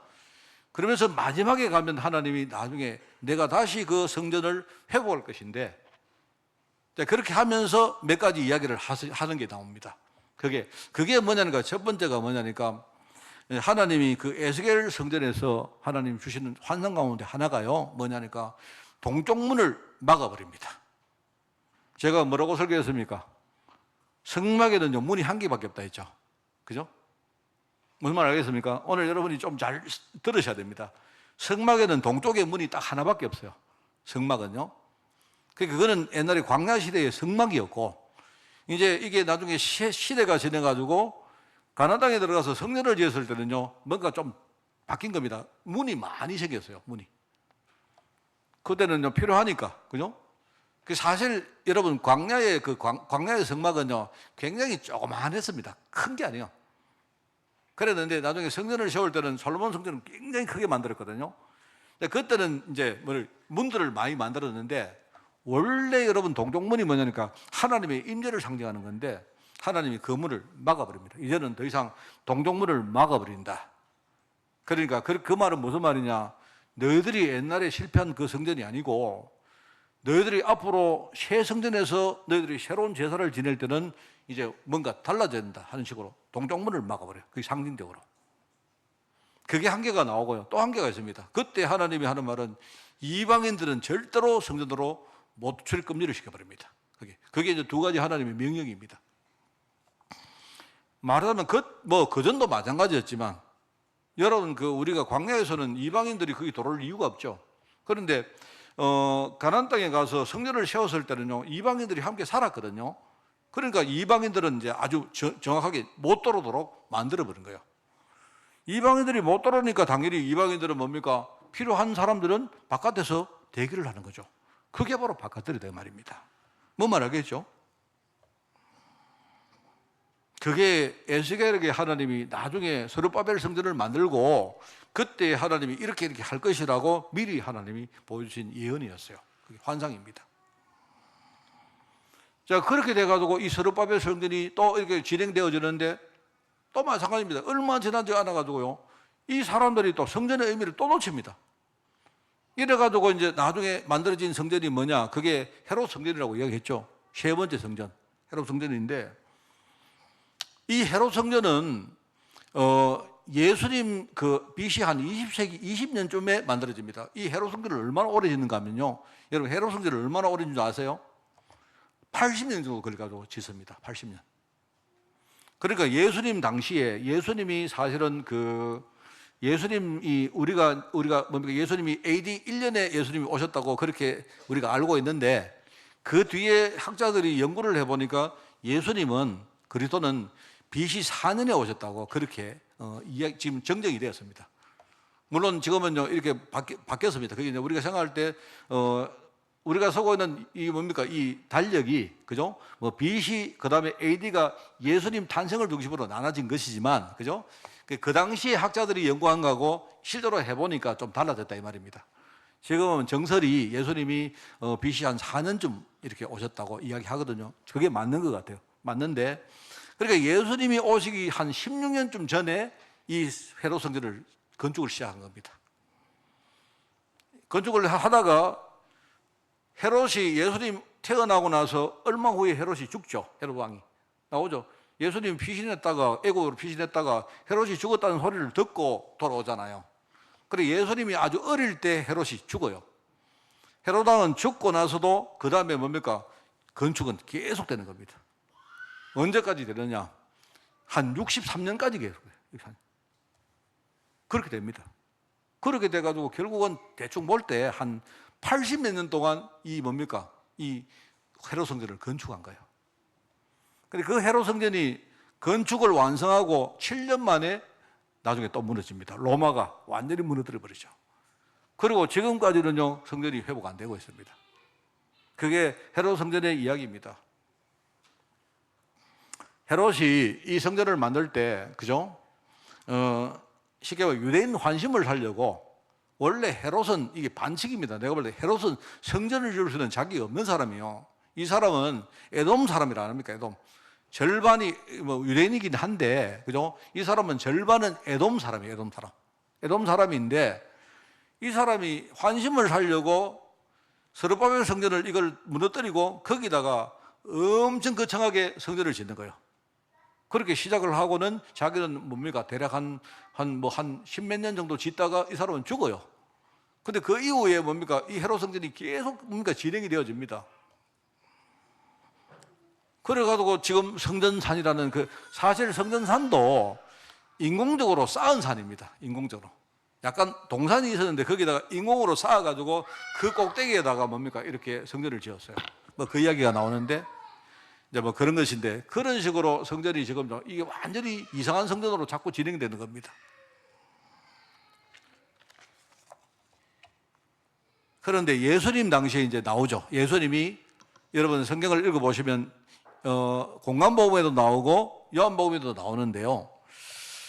그러면서 마지막에 가면 하나님이 나중에 내가 다시 그 성전을 회복할 것인데, 그렇게 하면서 몇 가지 이야기를 하는 게 나옵니다. 그게 뭐냐니까, 첫 번째가 뭐냐니까, 하나님이 그 에스겔 성전에서 하나님 주시는 환상 가운데 하나가요, 뭐냐니까, 동쪽 문을 막아버립니다. 제가 뭐라고 설교했습니까? 성막에는요, 문이 한 개밖에 없다 했죠. 그죠? 무슨 말 알겠습니까? 오늘 여러분이 좀 잘 들으셔야 됩니다. 성막에는 동쪽에 문이 딱 하나밖에 없어요. 성막은요. 그거는 옛날에 광야 시대의 성막이었고, 이제 이게 나중에 시대가 지나가지고 가나안 땅에 들어가서 성전을 지었을 때는요, 뭔가 좀 바뀐 겁니다. 문이 많이 생겼어요. 문이. 그때는요, 필요하니까, 그죠? 사실 여러분, 광야의 성막은요, 굉장히 조그만했습니다. 큰 게 아니에요. 그랬는데 나중에 성전을 세울 때는 솔로몬 성전은 굉장히 크게 만들었거든요. 그때는 이제 문들을 많이 만들었는데, 원래 여러분 동쪽문이 뭐냐니까 하나님의 임재를 상징하는 건데, 하나님이 그 문을 막아버립니다. 이제는 더 이상 동쪽문을 막아버린다. 그러니까 그 말은 무슨 말이냐? 너희들이 옛날에 실패한 그 성전이 아니고, 너희들이 앞으로 새 성전에서 너희들이 새로운 제사를 지낼 때는 이제 뭔가 달라져야 된다 하는 식으로 동쪽문을 막아버려요. 그게 상징적으로. 그게 한계가 나오고요. 또 한계가 있습니다. 그때 하나님이 하는 말은 이방인들은 절대로 성전으로 못 출입금지를 시켜버립니다. 그게 이제 두 가지 하나님의 명령입니다. 말하자면 그 전도 마찬가지였지만, 여러분 우리가 광야에서는 이방인들이 거기 들어올 이유가 없죠. 그런데 가나안 땅에 가서 성전을 세웠을 때는요, 이방인들이 함께 살았거든요. 그러니까 이방인들은 이제 아주 정확하게 못 들어오도록 만들어버린 거예요. 이방인들이 못 들어오니까 당연히 이방인들은 뭡니까? 필요한 사람들은 바깥에서 대기를 하는 거죠. 그게 바로 바깥들이다 말입니다. 뭔 말 알겠죠? 그게 에스겔에게 하나님이 나중에 스룹바벨 성전을 만들고 그때 하나님이 이렇게 할 것이라고 미리 하나님이 보여주신 예언이었어요. 그게 환상입니다. 자, 그렇게 돼가지고 이 스룹바벨 성전이 또 이렇게 진행되어지는데 또 마찬가지입니다. 얼마 지나지 않아가지고요, 이 사람들이 또 성전의 의미를 또 놓칩니다. 이래가지고 이제 나중에 만들어진 성전이 뭐냐? 그게 헤롯 성전이라고 이야기했죠. 세 번째 성전, 헤롯 성전인데, 이 헤롯 성전은 예수님 그 BC 한 20세기 20년쯤에 만들어집니다. 이 헤롯 성전을 얼마나 오래 짓는가 하면요, 여러분 헤롯 성전을 얼마나 오래 짓는 줄 아세요? 80년 정도 걸려가지고 짓습니다. 80년. 그러니까 예수님 당시에, 예수님이 사실은 예수님이 우리가 뭡니까? 예수님이 AD 1년에 예수님이 오셨다고 그렇게 우리가 알고 있는데, 그 뒤에 학자들이 연구를 해보니까 예수님은, 그리스도는 BC 4년에 오셨다고 그렇게 지금 정정이 되었습니다. 물론 지금은요 이렇게 바뀌었습니다. 그게 이제 우리가 생각할 때 우리가 쓰고 있는 이 뭡니까? 이 달력이, 그죠? 뭐 BC 그다음에 AD가 예수님 탄생을 중심으로 나눠진 것이지만, 그죠? 그 당시에 학자들이 연구한 거하고 실제로 해보니까 좀 달라졌다 이 말입니다. 지금은 정설이 예수님이 BC 한 4년쯤 이렇게 오셨다고 이야기하거든요. 그게 맞는 것 같아요. 맞는데, 그러니까 예수님이 오시기 한 16년쯤 전에 이 헤롯 성전을 건축을 시작한 겁니다. 건축을 하다가 헤롯이, 예수님 태어나고 나서 얼마 후에 헤롯이 죽죠. 헤롯 왕이 나오죠. 예수님 피신했다가, 애국으로 피신했다가 헤롯이 죽었다는 소리를 듣고 돌아오잖아요. 그래 예수님이 아주 어릴 때 헤롯이 죽어요. 헤롯 왕은 죽고 나서도 그 다음에 뭡니까? 건축은 계속되는 겁니다. 언제까지 되느냐? 한 63년까지 계속돼요. 그렇게 됩니다. 그렇게 돼가지고 결국은 대충 볼 때 한 80몇 년 동안 이 뭡니까? 이 헤롯 성전을 건축한 거예요. 근데 그 헤롯 성전이 건축을 완성하고 7년 만에 나중에 또 무너집니다. 로마가 완전히 무너뜨려 버리죠. 그리고 지금까지는요 성전이 회복 안 되고 있습니다. 그게 헤롯 성전의 이야기입니다. 헤롯이 이 성전을 만들 때, 그죠? 쉽게 말해 유대인 환심을 살려고, 원래 헤롯은 이게 반칙입니다. 내가 볼 때 헤롯은 성전을 지을 수 있는 자격이 없는 사람이에요. 이 사람은 에돔 사람이라 합니까? 에돔. 절반이 뭐 유대인이긴 한데, 그죠? 이 사람은 절반은 에돔 사람이에요. 에돔 사람. 에돔 사람인데, 이 사람이 환심을 살려고 스룹바벨 성전을 이걸 무너뜨리고 거기다가 엄청 거창하게 성전을 짓는 거예요. 그렇게 시작을 하고는 자기는 뭡니까? 대략 한 십몇 년 정도 짓다가 이 사람은 죽어요. 근데 그 이후에 뭡니까? 이 헤롯 성전이 계속 뭡니까? 진행이 되어집니다. 그래가지고 지금 성전산이라는 사실 성전산도 인공적으로 쌓은 산입니다. 인공적으로. 약간 동산이 있었는데 거기다가 인공으로 쌓아가지고 그 꼭대기에다가 뭡니까? 이렇게 성전을 지었어요. 뭐 그 이야기가 나오는데, 이제 뭐 그런 것인데, 그런 식으로 성전이 지금 이게 완전히 이상한 성전으로 자꾸 진행되는 겁니다. 그런데 예수님 당시에 이제 나오죠. 예수님이, 여러분 성경을 읽어보시면 공관복음에도 나오고 요한복음에도 나오는데요.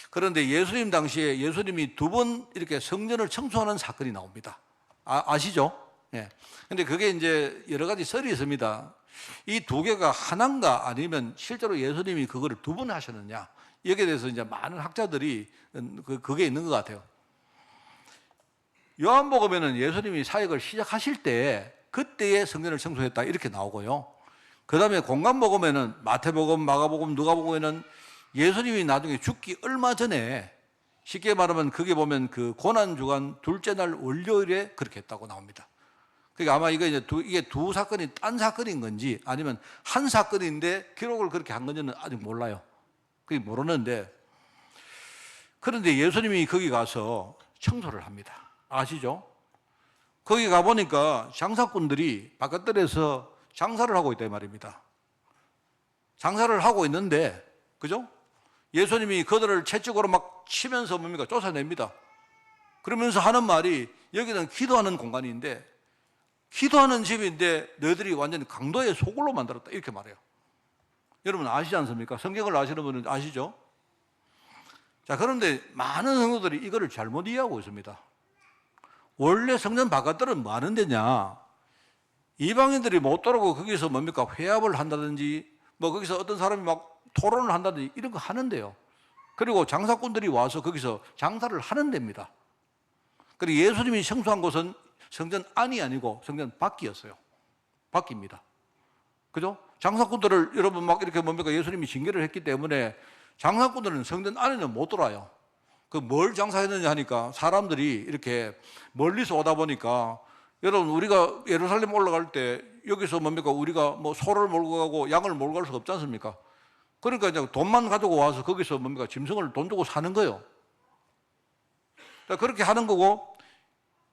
그런데 예수님 당시에 예수님이 2번 이렇게 성전을 청소하는 사건이 나옵니다. 아시죠? 예. 근데 그게 이제 여러 가지 설이 있습니다. 이 두 개가 하나인가 아니면 실제로 예수님이 그거를 2번 하셨느냐, 여기에 대해서 이제 많은 학자들이 그게 있는 것 같아요. 요한복음에는 예수님이 사역을 시작하실 때 그때의 성전을 청소했다 이렇게 나오고요. 그 다음에 공관복음에는 마태복음, 마가복음, 누가복음에는 예수님이 나중에 죽기 얼마 전에, 쉽게 말하면 그게 보면 그 고난주간 둘째 날 월요일에 그렇게 했다고 나옵니다. 그러니까 아마 이게 두 사건이 딴 사건인 건지 아니면 한 사건인데 기록을 그렇게 한 건지는 아직 몰라요. 그게 모르는데, 그런데 예수님이 거기 가서 청소를 합니다. 아시죠? 거기 가보니까 장사꾼들이 바깥들에서 장사를 하고 있다 이 말입니다. 장사를 하고 있는데, 그죠? 예수님이 그들을 채찍으로 막 치면서 뭡니까? 쫓아냅니다. 그러면서 하는 말이, 여기는 기도하는 공간인데, 기도하는 집인데 너희들이 완전히 강도의 소굴로 만들었다 이렇게 말해요. 여러분 아시지 않습니까? 성경을 아시는 분은 아시죠? 자, 그런데 많은 성도들이 이거를 잘못 이해하고 있습니다. 원래 성전 바깥들은 뭐 하는 데냐? 이방인들이 못 들어오고 거기서 뭡니까? 회합을 한다든지 뭐 거기서 어떤 사람이 막 토론을 한다든지 이런 거 하는데요. 그리고 장사꾼들이 와서 거기서 장사를 하는 데입니다. 그리고 예수님이 성수한 곳은 성전 안이 아니고 성전 밖이었어요. 밖입니다. 그죠? 장사꾼들을 여러분 막 이렇게 뭡니까? 예수님이 징계를 했기 때문에 장사꾼들은 성전 안에는 못 들어와요. 그 뭘 장사했느냐 하니까 사람들이 이렇게 멀리서 오다 보니까 여러분 우리가 예루살렘 올라갈 때 여기서 뭡니까? 우리가 뭐 소를 몰고 가고 양을 몰고 갈 수가 없지 않습니까? 그러니까 이제 돈만 가지고 와서 거기서 뭡니까? 짐승을 돈 주고 사는 거예요. 그렇게 하는 거고,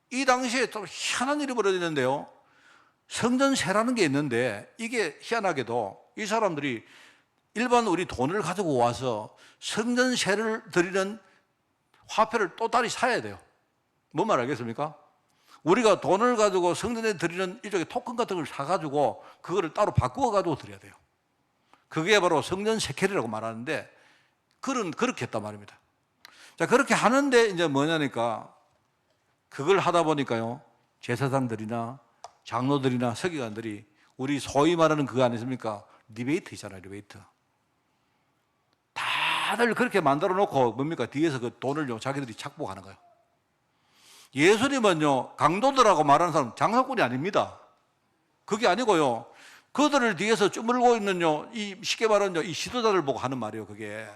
이 당시에 좀 희한한 일이 벌어지는데요. 성전세라는 게 있는데 이게 희한하게도 이 사람들이 일반 우리 돈을 가지고 와서 성전세를 드리는 화폐를 또 다시 사야 돼요. 뭔 말 알겠습니까? 우리가 돈을 가지고 성전에 드리는 일종의 토큰 같은 걸 사가지고 그거를 따로 바꾸어 가지고 드려야 돼요. 그게 바로 성전 세켈이라고 말하는데 그렇게 했단 말입니다. 자, 그렇게 하는데 이제 뭐냐니까 그걸 하다 보니까요, 제사장들이나 장로들이나 서기관들이 우리 소위 말하는 그거 아니십니까? 리베이트 있잖아요, 리베이트. 다들 그렇게 만들어 놓고 뭡니까? 뒤에서 그 돈을 자기들이 착복하는 거예요. 예수님은요, 강도들하고 말하는 사람 장사꾼이 아닙니다. 그게 아니고요, 그들을 뒤에서 쭈물고 있는요, 이 쉽게 말하는 이 지도자들 보고 하는 말이에요, 그게.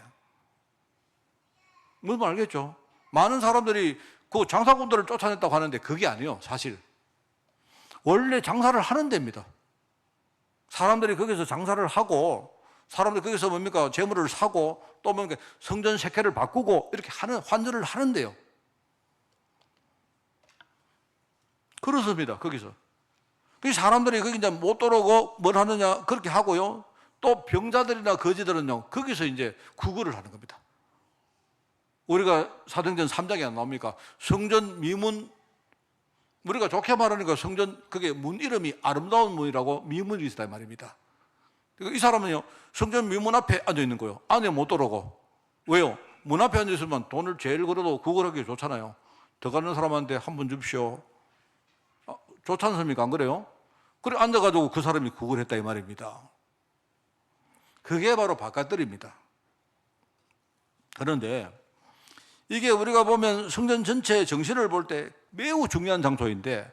무슨 말 알겠죠? 많은 사람들이 그 장사꾼들을 쫓아냈다고 하는데 그게 아니에요, 사실. 원래 장사를 하는 데입니다. 사람들이 거기서 장사를 하고, 사람들이 거기서 뭡니까? 재물을 사고, 또 뭡니까? 성전 세켈을 바꾸고, 이렇게 하는, 환전을 하는데요. 그렇습니다, 거기서. 그 사람들이 거기 이제 못 들어오고 뭘 하느냐, 그렇게 하고요. 또 병자들이나 거지들은요, 거기서 이제 구걸을 하는 겁니다. 우리가 사도행전 3장에 안 나옵니까? 성전 미문, 우리가 좋게 말하니까 성전, 그게 문 이름이 아름다운 문이라고 미문이 있다 말입니다. 이 사람은요, 성전 미문 앞에 앉아 있는 거예요. 안에 못 들어오고. 왜요? 문 앞에 앉아 있으면 돈을 제일 걸어도 구걸하기 좋잖아요. 들어가는 사람한테 한 번 줍시오. 좋지 않습니까? 안 그래요? 그래 앉아가지고 그 사람이 구걸했다 이 말입니다. 그게 바로 바깥들입니다. 그런데 이게 우리가 보면 성전 전체의 정신을 볼 때 매우 중요한 장소인데,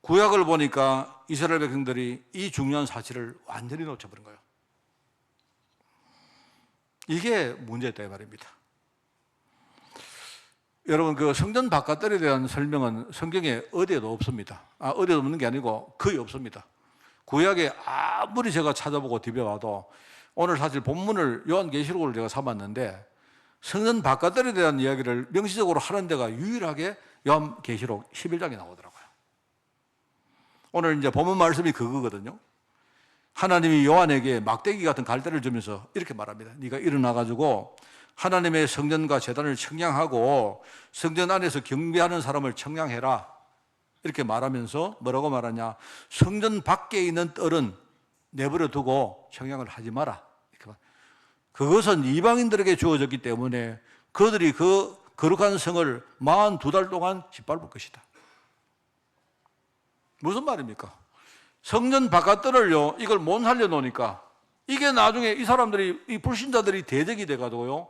구약을 보니까 이스라엘 백성들이 이 중요한 사실을 완전히 놓쳐버린 거예요. 이게 문제다 이 말입니다. 여러분, 그 성전 바깥들에 대한 설명은 성경에 어디에도 없습니다. 어디에도 없는 게 아니고 거의 없습니다. 구약에 아무리 제가 찾아보고 뒤벼봐도, 오늘 사실 본문을 요한계시록을 제가 삼았는데 성전 바깥들에 대한 이야기를 명시적으로 하는 데가 유일하게 요한계시록 11장에 나오더라고요. 오늘 이제 본문 말씀이 그거거든요. 하나님이 요한에게 막대기 같은 갈대를 주면서 이렇게 말합니다. 네가 일어나가지고 하나님의 성전과 제단을 청량하고 성전 안에서 경배하는 사람을 청량해라. 이렇게 말하면서 뭐라고 말하냐? 성전 밖에 있는 뜰은 내버려 두고 청량을 하지 마라. 이렇게 그것은 이방인들에게 주어졌기 때문에 그들이 그 거룩한 성을 42달 동안 짓밟을 것이다. 무슨 말입니까? 성전 바깥들을요, 이걸 못 살려놓으니까 이게 나중에 이 사람들이, 이 불신자들이 대적이 돼가지고요,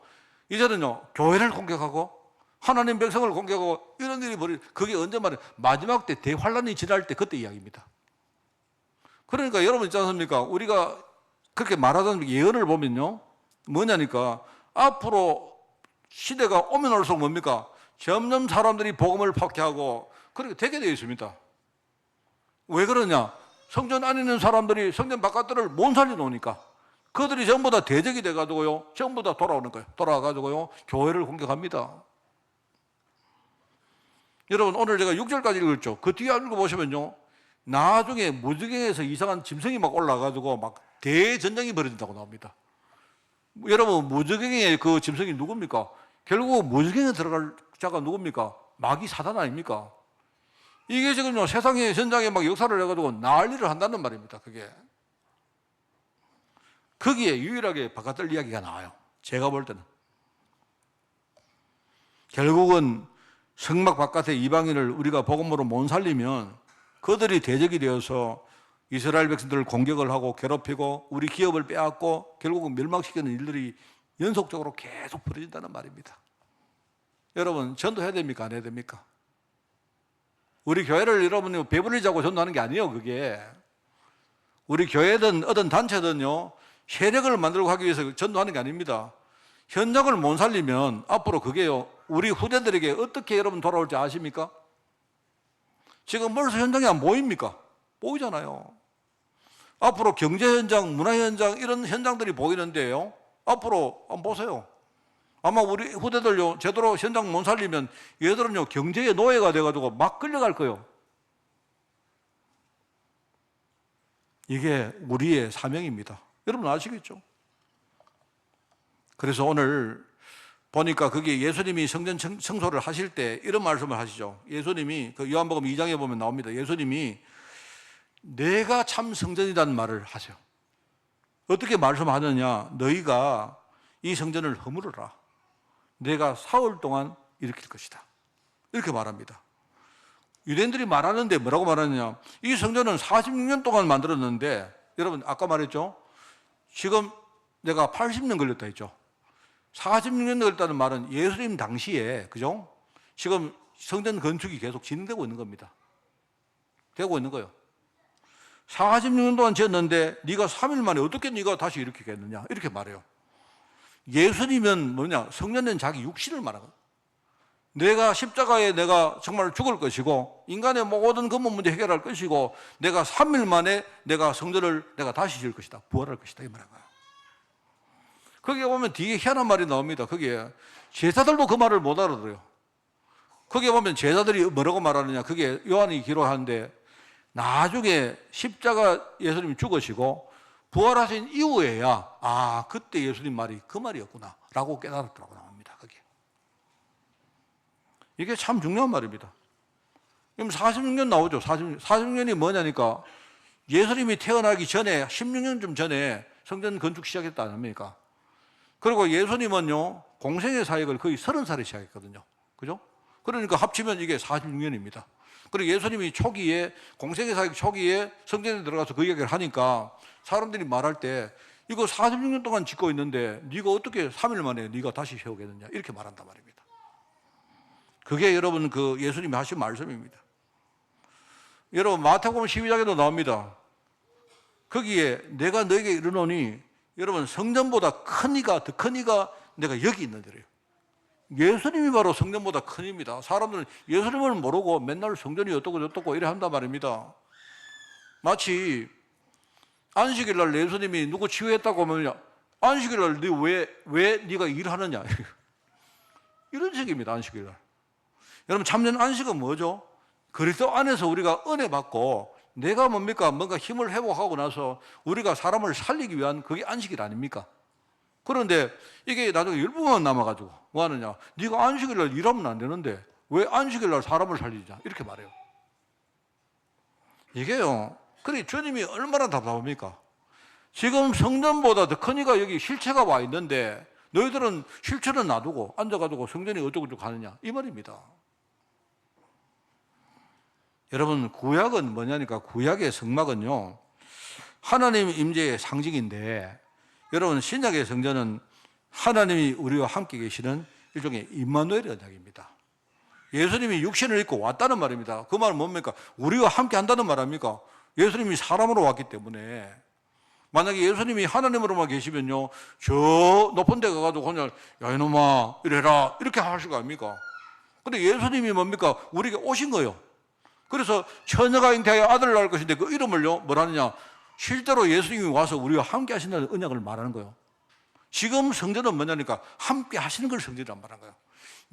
이제는요, 교회를 공격하고 하나님 백성을 공격하고 이런 일이 그게 언제 말이에요? 마지막 때 대환란이 지날 때 그때 이야기입니다. 그러니까 여러분 있지 않습니까? 우리가 그렇게 말하던 예언을 보면요, 뭐냐니까 앞으로 시대가 오면 올수록 뭡니까? 점점 사람들이 복음을 박해하고 그렇게 되게 되어 있습니다. 왜 그러냐? 성전 안에 있는 사람들이 성전 바깥들을 못 살려놓으니까 그들이 전부 다 대적이 돼가지고요, 전부 다 돌아오는 거예요. 돌아와가지고요, 교회를 공격합니다. 여러분, 오늘 제가 6절까지 읽었죠. 그 뒤에 읽어보시면요, 나중에 무지개에서 이상한 짐승이 막 올라가지고 막 대전쟁이 벌어진다고 나옵니다. 여러분, 무지개의 그 짐승이 누굽니까? 결국 무지개에 들어갈 자가 누굽니까? 마귀 사단 아닙니까? 이게 지금요, 세상의 전장에 막 역사를 해가지고 난리를 한다는 말입니다. 그게 거기에 유일하게 바깥들 이야기가 나와요. 제가 볼 때는. 결국은 성막 바깥의 이방인을 우리가 복음으로 못 살리면 그들이 대적이 되어서 이스라엘 백성들을 공격을 하고 괴롭히고 우리 기업을 빼앗고 결국은 멸망시키는 일들이 연속적으로 계속 벌어진다는 말입니다. 여러분, 전도해야 됩니까? 안 해야 됩니까? 우리 교회를 여러분이 배불리자고 전도하는 게 아니에요, 그게. 우리 교회든 어떤 단체든요, 세력을 만들고 하기 위해서 전도하는 게 아닙니다. 현장을 못 살리면 앞으로 그게요, 우리 후대들에게 어떻게 여러분 돌아올지 아십니까? 지금 벌써 현장이 안 보입니까? 보이잖아요. 앞으로 경제 현장, 문화 현장 이런 현장들이 보이는데요. 앞으로 한번 보세요. 아마 우리 후대들요, 제대로 현장 못 살리면 얘들은요, 경제의 노예가 돼가지고 막 끌려갈 거예요. 이게 우리의 사명입니다. 여러분 아시겠죠? 그래서 오늘 보니까 그게 예수님이 성전 청소를 하실 때 이런 말씀을 하시죠. 예수님이 그 요한복음 2장에 보면 나옵니다. 예수님이 내가 참 성전이라는 말을 하세요. 어떻게 말씀하느냐? 너희가 이 성전을 허물어라. 내가 사흘 동안 일으킬 것이다. 이렇게 말합니다. 유대인들이 말하는데 뭐라고 말하느냐? 이 성전은 46년 동안 만들었는데, 여러분 아까 말했죠? 지금 내가 80년 걸렸다 했죠? 46년 걸렸다는 말은 예수님 당시에, 그죠? 지금 성전 건축이 계속 진행되고 있는 겁니다. 되고 있는 거예요. 46년 동안 지었는데 네가 3일 만에 어떻게 네가 다시 일으키겠느냐? 이렇게 말해요. 예수님은 뭐냐? 성년된 자기 육신을 말하는 거예요. 내가 십자가에 내가 정말 죽을 것이고 인간의 모든 근본 문제 해결할 것이고 내가 3일 만에 내가 성전을 내가 다시 지을 것이다. 부활할 것이다. 이 말인 거예요. 거기에 보면 뒤에 희한한 말이 나옵니다. 거기에 제자들도 그 말을 못 알아들어요. 거기에 보면 제자들이 뭐라고 말하느냐? 그게 요한이 기록하는데 나중에 십자가 예수님이 죽으시고 부활하신 이후에야 그때 예수님 말이 그 말이었구나 라고 깨달았다고 나옵니다. 거기에. 이게 참 중요한 말입니다. 그럼 46년 나오죠. 46년이 뭐냐니까 예수님이 태어나기 전에 16년쯤 전에 성전 건축 시작했다 아닙니까? 그리고 예수님은요 공생의 사역을 거의 30살에 시작했거든요. 그죠? 그러니까 합치면 이게 46년입니다. 그리고 예수님이 초기에 공생의 사역 초기에 성전에 들어가서 그 이야기를 하니까 사람들이 말할 때 이거 46년 동안 짓고 있는데 네가 어떻게 3일 만에 네가 다시 세우겠느냐 이렇게 말한단 말입니다. 그게 여러분 그 예수님이 하신 말씀입니다. 여러분 마태복음 12장에도 나옵니다. 거기에 내가 너에게 이르노니 여러분 성전보다 큰 이가 더 큰 이가 내가 여기 있느니래요. 예수님이 바로 성전보다 큰 입니다. 사람들은 예수님을 모르고 맨날 성전이 어떻고 저떻고 이래 한단 말입니다. 마치 안식일 날 예수님이 누구 치유했다고 하면 안식일 날 왜 네가 일하느냐 이런 식입니다. 안식일 날. 여러분 참된 안식은 뭐죠? 그리스도 안에서 우리가 은혜 받고 내가 뭡니까? 뭔가 힘을 회복하고 나서 우리가 사람을 살리기 위한 그게 안식일 아닙니까? 그런데 이게 나중에 열부만 남아가지고 뭐 하느냐? 네가 안식일 날 일하면 안 되는데 왜 안식일 날 사람을 살리자? 이렇게 말해요. 이게요. 그래 주님이 얼마나 답답합니까? 지금 성전보다 더 큰 이가 여기 실체가 와 있는데 너희들은 실체는 놔두고 앉아가지고 성전이 어쩌고저쩌고 하느냐 이 말입니다. 여러분 구약은 뭐냐니까 구약의 성막은요 하나님 임재의 상징인데 여러분 신약의 성전은 하나님이 우리와 함께 계시는 일종의 임마누엘 언약입니다. 예수님이 육신을 입고 왔다는 말입니다. 그 말은 뭡니까? 우리와 함께 한다는 말 아닙니까? 예수님이 사람으로 왔기 때문에 만약에 예수님이 하나님으로만 계시면요 저 높은 데 가가지고 그냥 야 이놈아 이래라 이렇게 하실 거 아닙니까? 근데 예수님이 뭡니까? 우리에게 오신 거예요. 그래서 처녀가 잉태하여 아들을 낳을 것인데 그 이름을요 뭐라느냐? 실제로 예수님이 와서 우리와 함께 하신다는 언약을 말하는 거예요. 지금 성전은 뭐냐니까 함께 하시는 걸 성전이란 말하는 거예요.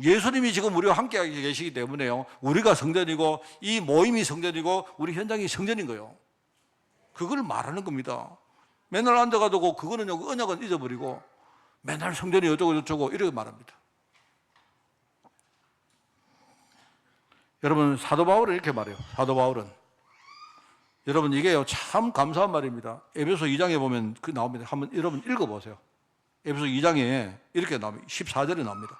예수님이 지금 우리와 함께 계시기 때문에요 우리가 성전이고 이 모임이 성전이고 우리 현장이 성전인 거예요. 그걸 말하는 겁니다. 맨날 앉아가지고 그거는 언약은 잊어버리고 맨날 성전이 어쩌고 저쩌고 이렇게 말합니다. 여러분 사도 바울은 이렇게 말해요. 사도 바울은 여러분 이게요 참 감사한 말입니다. 에베소 2장에 보면 그 나옵니다. 한번 여러분 읽어보세요. 에베소 2장에 이렇게 나옵니다. 14절에 나옵니다.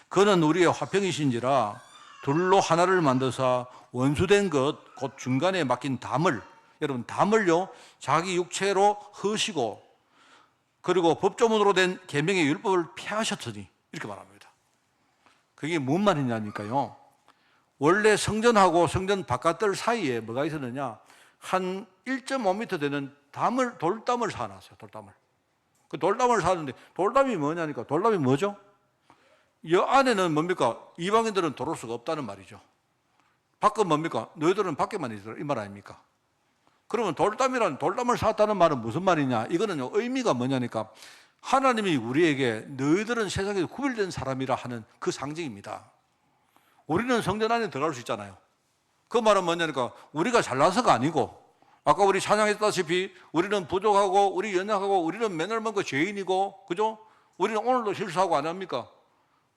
그는 우리의 화평이신지라 둘로 하나를 만드사 원수된 것 곧 중간에 막힌 담을, 여러분 담을요 자기 육체로 허시고 그리고 법조문으로 된 계명의 율법을 폐하셨으니 이렇게 말합니다. 그게 뭔 말이냐니까요. 원래 성전하고 성전 바깥들 사이에 뭐가 있었느냐, 한 1.5m 되는 돌담을 쌓아놨어요. 돌담을. 그 돌담을 쌓았는데 돌담이 뭐냐니까, 돌담이 뭐죠? 이 안에는 뭡니까? 이방인들은 들어올 수가 없다는 말이죠. 밖은 뭡니까? 너희들은 밖에만 있어라 이 말 아닙니까? 그러면 돌담을 쌓았다는 말은 무슨 말이냐? 이거는요 의미가 뭐냐니까, 하나님이 우리에게 너희들은 세상에서 구별된 사람이라 하는 그 상징입니다. 우리는 성전 안에 들어갈 수 있잖아요. 그 말은 뭐냐니까, 우리가 잘나서가 아니고, 아까 우리 찬양했다시피 우리는 부족하고 우리 연약하고 우리는 맨날 먹고 죄인이고, 그죠? 우리는 오늘도 실수하고 안 합니까?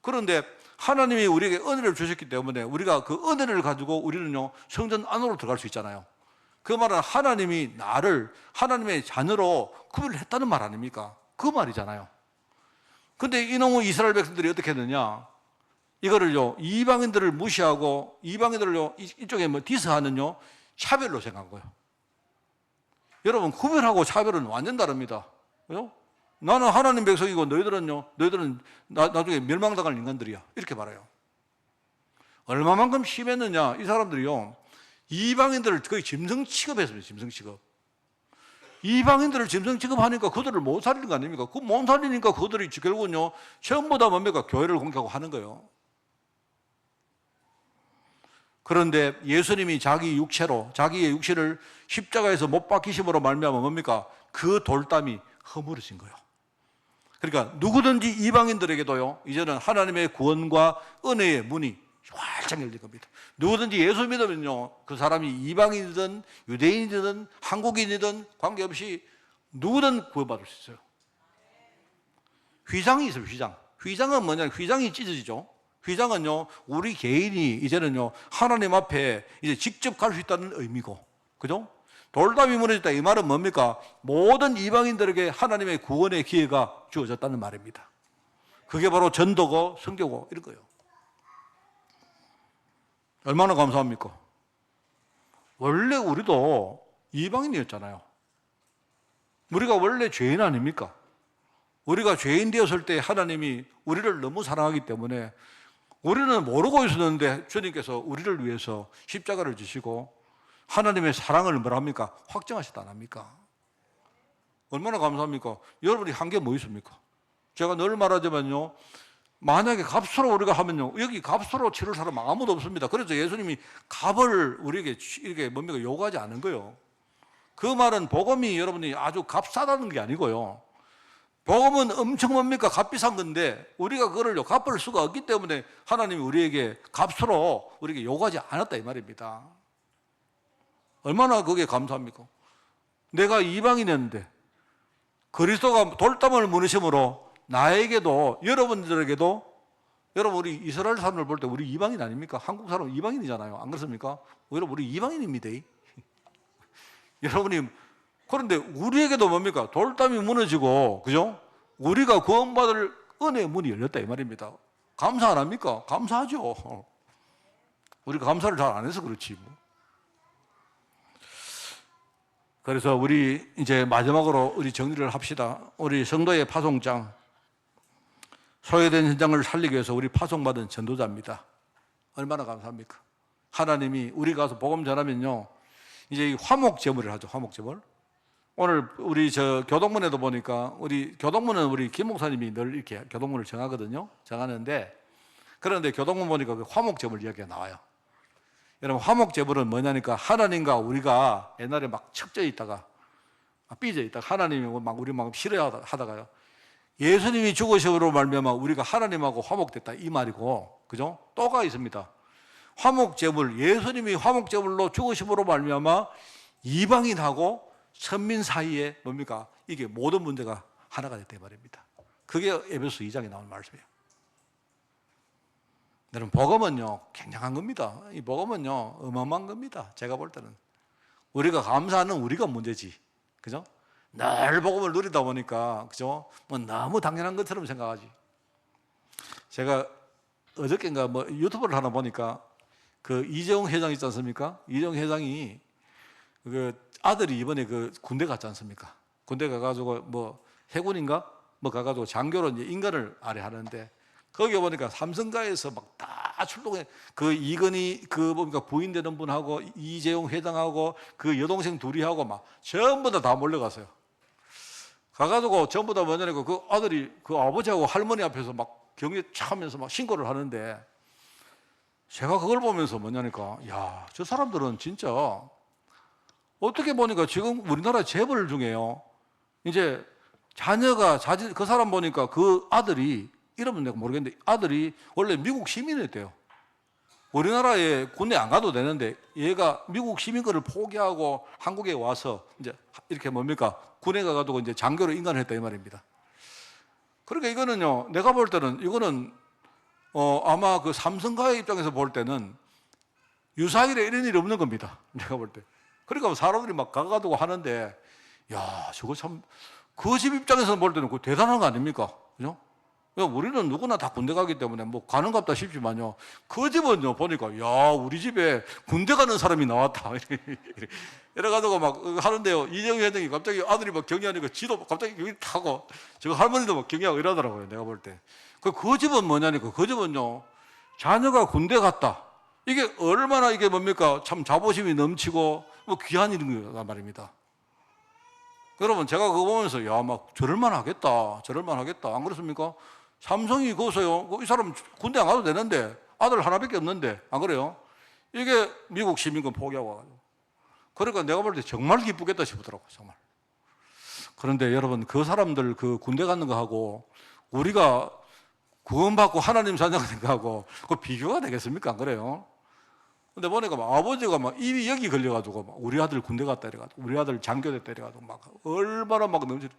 그런데 하나님이 우리에게 은혜를 주셨기 때문에 우리가 그 은혜를 가지고 우리는요 성전 안으로 들어갈 수 있잖아요. 그 말은 하나님이 나를 하나님의 자녀로 구별했다는 말 아닙니까? 그 말이잖아요. 근데 이놈의 이스라엘 백성들이 어떻게 했느냐, 이거를요 이방인들을 무시하고 이방인들을요 이쪽에 뭐 디스하는요 차별로 생각한 거예요. 여러분 구별하고 차별은 완전 다릅니다. 그죠? 나는 하나님 백성이고 너희들은 나중에 멸망당할 인간들이야 이렇게 말해요. 얼마만큼 심했느냐, 이 사람들이요 이방인들을 거의 짐승 취급했습니다. 짐승 취급. 이방인들을 짐승 취급하니까 그들을 못 살리는 거 아닙니까? 그 못 살리니까 그들이 결국은요 전부 다 뭡니까? 교회를 공격하고 하는 거예요. 그런데 예수님이 자기의 육체를 십자가에서 못 박히심으로 말미암아 뭡니까? 그 돌담이 허물어진 거예요. 그러니까 누구든지 이방인들에게도요 이제는 하나님의 구원과 은혜의 문이 활짝 열린 겁니다. 누구든지 예수 믿으면요 그 사람이 이방인이든 유대인이든 한국인이든 관계없이 누구든 구원받을 수 있어요. 휘장이 있어요. 휘장은 뭐냐, 휘장이 찢어지죠. 휘장은요 우리 개인이 이제는요 하나님 앞에 이제 직접 갈 수 있다는 의미고, 그죠? 돌담이 무너졌다 이 말은 뭡니까? 모든 이방인들에게 하나님의 구원의 기회가 주어졌다는 말입니다. 그게 바로 전도고 선교고 이런 거예요. 얼마나 감사합니까? 원래 우리도 이방인이었잖아요. 우리가 원래 죄인 아닙니까? 우리가 죄인 되었을 때 하나님이 우리를 너무 사랑하기 때문에 우리는 모르고 있었는데 주님께서 우리를 위해서 십자가를 지시고 하나님의 사랑을 뭐랍니까? 확정하셨다 안 합니까? 얼마나 감사합니까? 여러분이 한 게 뭐 있습니까? 제가 늘 말하지만요, 만약에 값으로 우리가 하면요 여기 값으로 치를 사람 아무도 없습니다. 그래서 예수님이 값을 우리에게 이렇게 뭡니까? 요구하지 않은 거예요. 그 말은 복음이 여러분이 아주 값싸다는 게 아니고요, 복음은 엄청 뭡니까? 값비싼 건데 우리가 그걸요 갚을 수가 없기 때문에 하나님이 우리에게 값으로 우리에게 요구하지 않았다 이 말입니다. 얼마나 그게 감사합니까? 내가 이방인이었는데 그리스도가 돌담을 무너심으로 나에게도 여러분들에게도, 여러분 우리 이스라엘 사람을 볼 때 우리 이방인 아닙니까? 한국 사람은 이방인이잖아요. 안 그렇습니까? 여러분 우리 이방인입니다. 여러분이, 그런데 우리에게도 뭡니까? 돌담이 무너지고, 그죠? 우리가 구원받을 은혜의 문이 열렸다 이 말입니다. 감사 안 합니까? 감사하죠. 우리가 감사를 잘 안 해서 그렇지 뭐. 그래서 우리 이제 마지막으로 우리 정리를 합시다. 우리 성도의 파송장, 소외된 현장을 살리기 위해서 우리 파송받은 전도자입니다. 얼마나 감사합니까? 하나님이 우리 가서 복음 전하면요 이제 이 화목제물을 하죠. 화목제물. 오늘 우리 교동문에도 보니까 우리 교동문은 우리 김 목사님이 늘 이렇게 교동문을 정하거든요. 정하는데, 그런데 교동문 보니까 그 화목제물 이야기가 나와요. 여러분 화목제물은 뭐냐니까, 하나님과 우리가 옛날에 막 척져 있다가 삐져 있다가 하나님이 막 우리 막 싫어하다가요 예수님이 죽으심으로 말미암아 우리가 하나님하고 화목됐다 이 말이고, 그죠? 또가 있습니다. 화목제물, 예수님이 화목제물로 죽으심으로 말미암아 이방인하고 선민 사이에 뭡니까? 이게 모든 문제가 하나가 됐다 이 말입니다. 그게 에베소 2장에 나온 말씀이에요. 여러분 복음은요 굉장한 겁니다. 이 복음은요 어마어마한 겁니다. 제가 볼 때는 우리가 감사하는 우리가 문제지. 그죠? 늘 복음을 누리다 보니까, 그죠? 뭐 너무 당연한 것처럼 생각하지. 제가 어저께인가 뭐 유튜브를 하나 보니까 그 이재용 회장 있지 않습니까? 이재용 회장이 그 아들이 이번에 그 군대 갔지 않습니까? 군대 가가지고 뭐 해군인가? 뭐 가가지고 장교로 이제 인간을 아래 하는데 거기 보니까 삼성가에서 막 다 출동해. 그 이건희 그 보니까 부인 되는 분하고 이재용 회장하고 그 여동생 둘이 하고 막 전부 다 몰려갔어요. 가가지고 전부 다 뭐냐니까 그 아들이 그 아버지하고 할머니 앞에서 막 경에 차면서 막 신고를 하는데 제가 그걸 보면서 뭐냐니까 야, 저 사람들은 진짜 어떻게 보니까 지금 우리나라 재벌 중에요. 이제 자녀가 그 사람 보니까 그 아들이 이러면 내가 모르겠는데 아들이 원래 미국 시민이었대요. 우리나라에 군대 안 가도 되는데 얘가 미국 시민 거를 포기하고 한국에 와서 이제 이렇게 뭡니까 군에 가가지고 이제 장교로 인간했다 이 말입니다. 그러니까 이거는요 내가 볼 때는 이거는 아마 그 삼성가의 입장에서 볼 때는 유사일에 이런 일이 없는 겁니다. 내가 볼 때. 그러니까 사람들이 막 가가지고 하는데 야 저거 참 그 집 입장에서 볼 때는 그 대단한 거 아닙니까? 그죠? 우리는 누구나 다 군대 가기 때문에 뭐 가는 것 같다 싶지만요. 그 집은요 보니까 야 우리 집에 군대 가는 사람이 나왔다. 이래가지고 막 하는데요. 이재용 회장이 갑자기 아들이 막 경의하니까 지도 갑자기 여기 타고 저 할머니도 막 경의하고 이러더라고요. 내가 볼 때. 그 집은 뭐냐니까 그 집은요 자녀가 군대 갔다. 이게 얼마나 이게 뭡니까 참 자부심이 넘치고 뭐 귀한 일인 말입니다. 여러분 제가 그거 보면서 야 막 저럴만 하겠다 저럴만 하겠다 안 그렇습니까? 삼성이 거기서요 이 사람 군대 안 가도 되는데 아들 하나밖에 없는데 안 그래요? 이게 미국 시민권 포기하고 와가지고 그러니까 내가 볼 때 정말 기쁘겠다 싶더라고요 정말. 그런데 여러분 그 사람들 그 군대 가는 거 하고 우리가 구원받고 하나님 자녀가 된 거하고 그 비교가 되겠습니까? 안 그래요? 근데 보니까 막 아버지가 막 입이 여기 걸려가지고 막 우리 아들 군대 갔다 이래가지고 우리 아들 장교됐다 이래가지고 막 얼마나 막 넘치.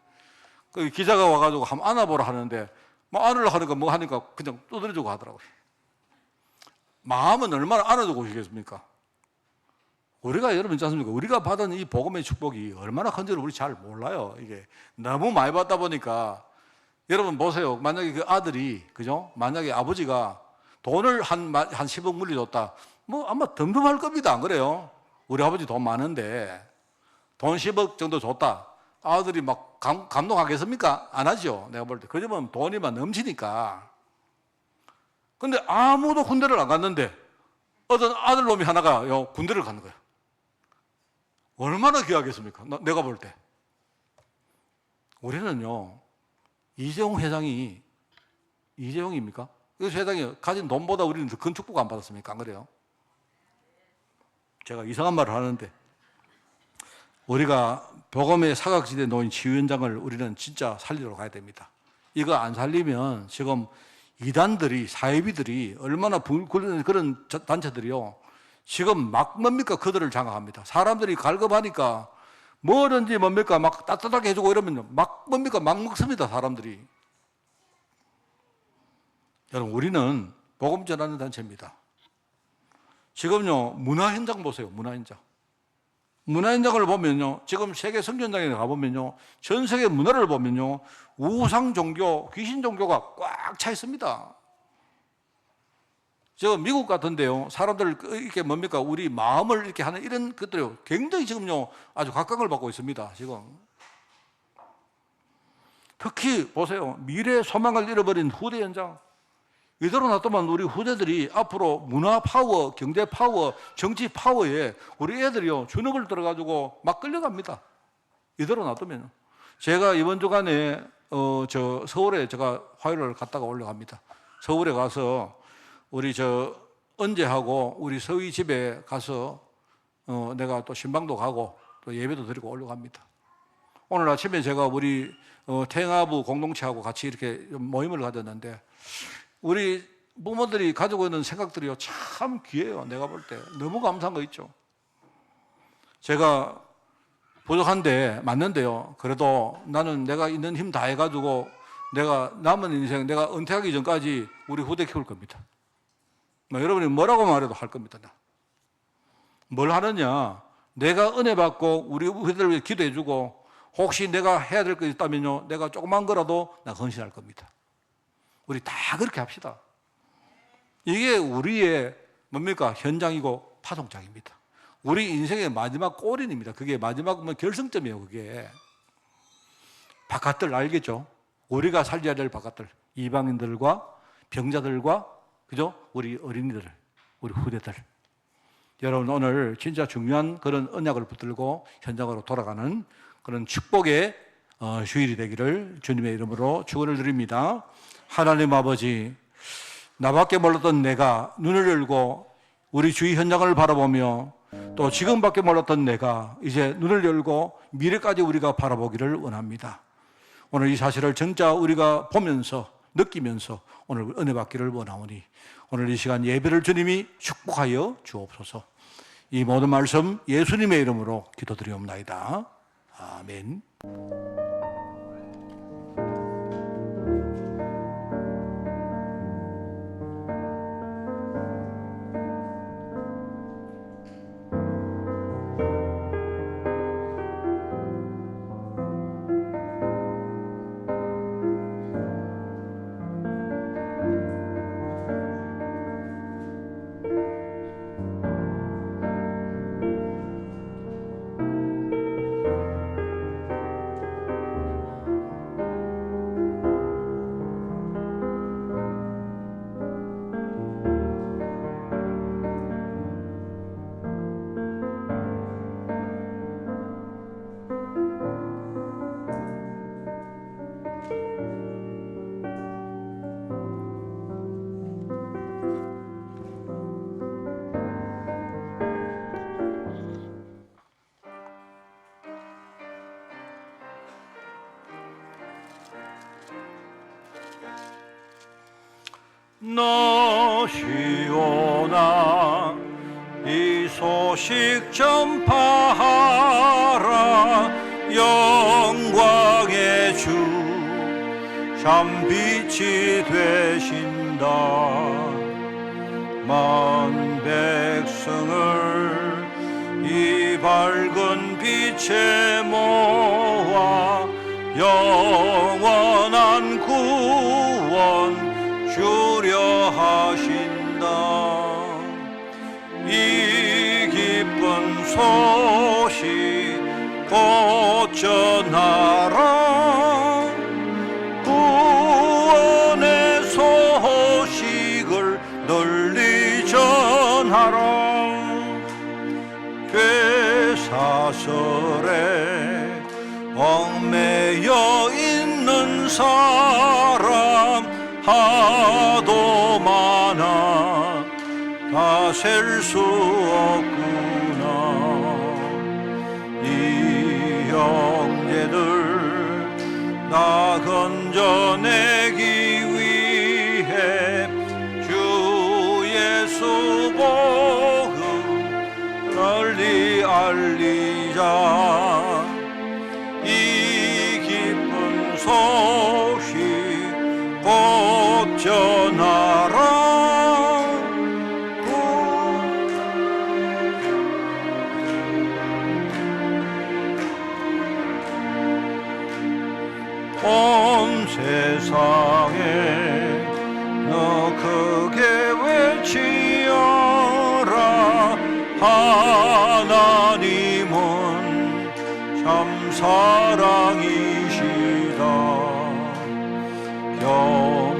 그 기자가 와가지고 한번 안아보라 하는데 막 안으려 하니까 뭐 하니까 그냥 두드려주고 하더라고요. 마음은 얼마나 안아주고 계시겠습니까? 우리가 여러분 있지 않습니까? 우리가 받은 이 복음의 축복이 얼마나 큰지를 우리 잘 몰라요. 이게 너무 많이 받다 보니까 여러분 보세요. 만약에 그 아들이 그죠? 만약에 아버지가 돈을 한 10억 물려줬다. 뭐 아마 덤덤할 겁니다. 안 그래요? 우리 아버지 돈 많은데 돈 10억 정도 줬다. 아들이 막 감동하겠습니까? 안 하죠. 내가 볼 때. 그 집은 돈이 막 넘치니까. 근데 아무도 군대를 안 갔는데 어떤 아들놈이 하나가 군대를 가는 거예요. 얼마나 귀하겠습니까? 내가 볼 때. 우리는요, 이재용 회장이, 이재용입니까? 그 회장이 가진 돈보다 우리는 더 큰 축복 안 받았습니까? 안 그래요? 제가 이상한 말을 하는데, 우리가 복음의 사각지대에 놓인 치유현장을 우리는 진짜 살리러 가야 됩니다. 이거 안 살리면 지금 이단들이, 사이비들이 얼마나 그런 단체들이요. 지금 막 뭡니까? 그들을 장악합니다. 사람들이 갈급하니까 뭐든지 뭡니까? 막 따뜻하게 해주고 이러면 막 뭡니까? 막 먹습니다. 사람들이. 여러분, 우리는 복음 전하는 단체입니다. 지금요, 문화 현장 보세요. 문화 현장. 문화 현장을 보면요, 지금 세계 성전장에 가보면요, 전 세계 문화를 보면요, 우상 종교, 귀신 종교가 꽉 차 있습니다. 저 미국 같은데요, 사람들 이렇게 뭡니까, 우리 마음을 이렇게 하는 이런 것들이 굉장히 지금요, 아주 각광을 받고 있습니다. 지금. 특히 보세요, 미래 소망을 잃어버린 후대 현장. 이대로 놔두면 우리 후대들이 앞으로 문화 파워, 경제 파워, 정치 파워에 우리 애들이요, 주눅을 들어가지고 막 끌려갑니다. 이대로 놔두면. 제가 이번 주간에, 서울에 제가 화요일을 갔다가 올라갑니다. 서울에 가서 우리 언제하고 우리 서희 집에 가서, 내가 또 신방도 가고 또 예배도 드리고 올라갑니다. 오늘 아침에 제가 우리, 태영아부 공동체하고 같이 이렇게 모임을 가졌는데, 우리 부모들이 가지고 있는 생각들이요, 참 귀해요. 내가 볼 때. 너무 감사한 거 있죠. 제가 부족한데, 맞는데요. 그래도 나는 내가 있는 힘 다 해가지고 내가 남은 인생, 내가 은퇴하기 전까지 우리 후대 키울 겁니다. 여러분이 뭐라고 말해도 할 겁니다. 뭘 하느냐? 내가 은혜 받고 우리 후대들 위해 기도해주고 혹시 내가 해야 될 거 있다면요, 내가 조그만 거라도 나 헌신할 겁니다. 우리 다 그렇게 합시다. 이게 우리의 뭡니까? 현장이고 파송장입니다. 우리 인생의 마지막 골인입니다. 그게 마지막 결승점이에요. 그게 바깥들 알겠죠? 우리가 살려야 될 바깥들, 이방인들과 병자들과 그죠? 우리 어린이들, 우리 후대들. 여러분 오늘 진짜 중요한 그런 언약을 붙들고 현장으로 돌아가는 그런 축복의 주일이 되기를 주님의 이름으로 축원을 드립니다. 하나님 아버지, 나밖에 몰랐던 내가 눈을 열고 우리 주위 현장을 바라보며 또 지금밖에 몰랐던 내가 이제 눈을 열고 미래까지 우리가 바라보기를 원합니다. 오늘 이 사실을 진짜 우리가 보면서 느끼면서 오늘 은혜 받기를 원하오니 오늘 이 시간 예배를 주님이 축복하여 주옵소서. 이 모든 말씀 예수님의 이름으로 기도드리옵나이다. 아멘. 너시오나 이 소식 전파하라. 영광의 주 참 빛이 되신다. 만 백성을 이 밝은 빛에 모아 영원한 구원 주려 하신다. 이 기쁜 소식 곧 전하라. 구원의 소식을 널리 전하라. 죄사설에 얽매여 있는 사람 하도 많아 다 셀 수 없구나. 이 형제들 나 건져내기 위해 주 예수 복음 널리 알리자. 이 기쁜 소식 곧 전하라. 온 세상에 너 크게 외치어라. 하나님은 참 사랑이시다.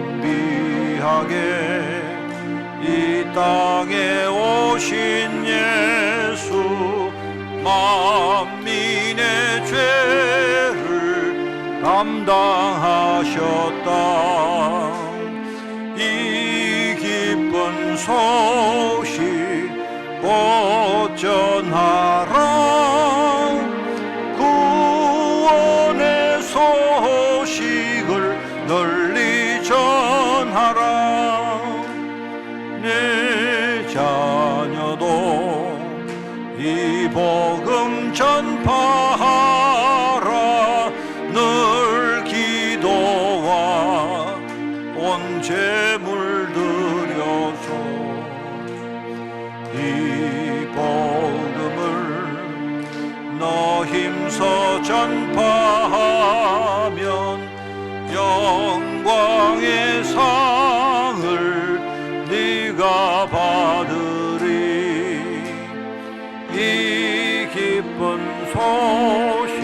겸비하게 이 땅에 오신 예수 만민의 죄를 담당하셨다. 이 기쁜 소식 곧 전하라. 구원의 소식을 널리 전하라. 내 자녀도 이 복음 전파하라. 늘 기도와 온 재물 들여서 이 복음을 곳곳에서 전파하면 영광의 상을 네가 받으리. 이 기쁜 소식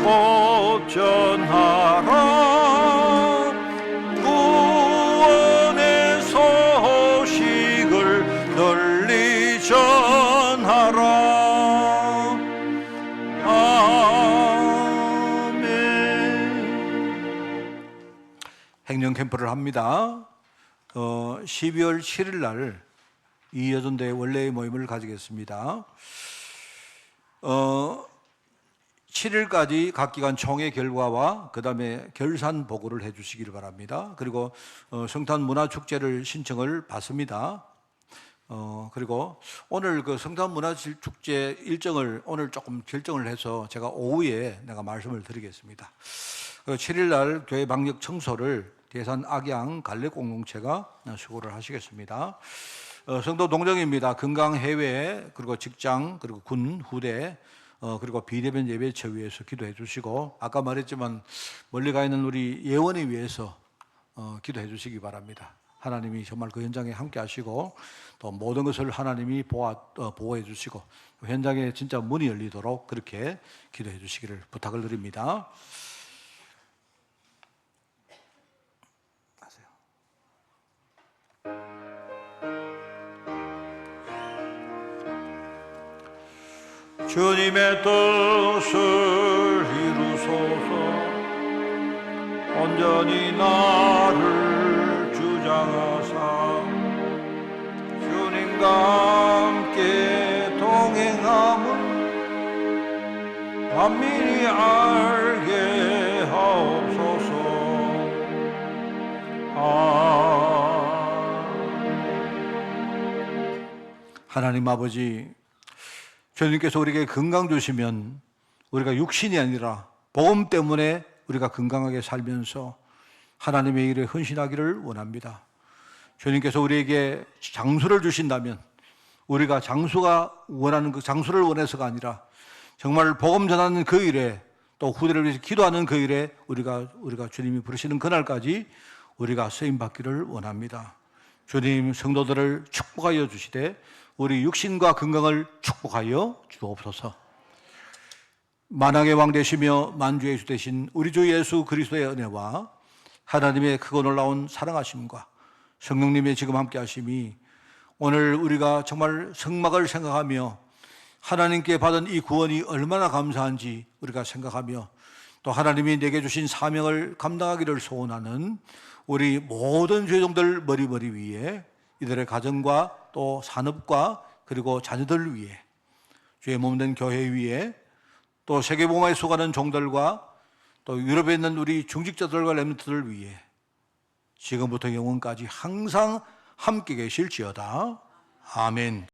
곧 전하라. 구원의 소식을 널리 전하라. 아멘. 행령 캠프를 합니다. 12월 7일 날 이여전대 원래의 모임을 가지겠습니다. 7일까지 각 기관 총회 결과와 그 다음에 결산 보고를 해 주시기를 바랍니다. 그리고 성탄 문화축제를 신청을 받습니다. 그리고 오늘 그 성탄 문화축제 일정을 오늘 조금 결정을 해서 제가 오후에 내가 말씀을 드리겠습니다. 7일 날 교회 방역 청소를 대산 악양 갈래 공동체가 수고를 하시겠습니다. 성도 동정입니다. 건강 해외 그리고 직장 그리고 군 후대 그리고 비대면 예배처 위해서 기도해 주시고, 아까 말했지만 멀리 가 있는 우리 예원을 위해서 기도해 주시기 바랍니다. 하나님이 정말 그 현장에 함께 하시고 또 모든 것을 하나님이 보호해 주시고 현장에 진짜 문이 열리도록 그렇게 기도해 주시기를 부탁을 드립니다. 주님의 뜻을 이루소서. 온전히 나를 주장하사 주님과 함께 동행함을 만민이 알게 하옵소서. 하나님 아버지, 주님께서 우리에게 건강 주시면 우리가 육신이 아니라 복음 때문에 우리가 건강하게 살면서 하나님의 일에 헌신하기를 원합니다. 주님께서 우리에게 장수를 주신다면 우리가 장수가 원하는 그 장수를 원해서가 아니라 정말 복음 전하는 그 일에 또 후대를 위해서 기도하는 그 일에 우리가 주님이 부르시는 그날까지 우리가 쓰임 받기를 원합니다. 주님 성도들을 축복하여 주시되 우리 육신과 건강을 축복하여 주옵소서. 만왕의 왕 되시며 만주의 주 되신 우리 주 예수 그리스도의 은혜와 하나님의 크고 놀라운 사랑하심과 성령님의 지금 함께 하심이 오늘 우리가 정말 성막을 생각하며 하나님께 받은 이 구원이 얼마나 감사한지 우리가 생각하며 또 하나님이 내게 주신 사명을 감당하기를 소원하는 우리 모든 죄종들 머리 위에 이들의 가정과 또 산업과 그리고 자녀들 위해 주의 몸된 교회 위에 또 세계복음화에 속하는 종들과 또 유럽에 있는 우리 중직자들과 렘넌트들 위해 지금부터 영원까지 항상 함께 계실지어다. 아멘.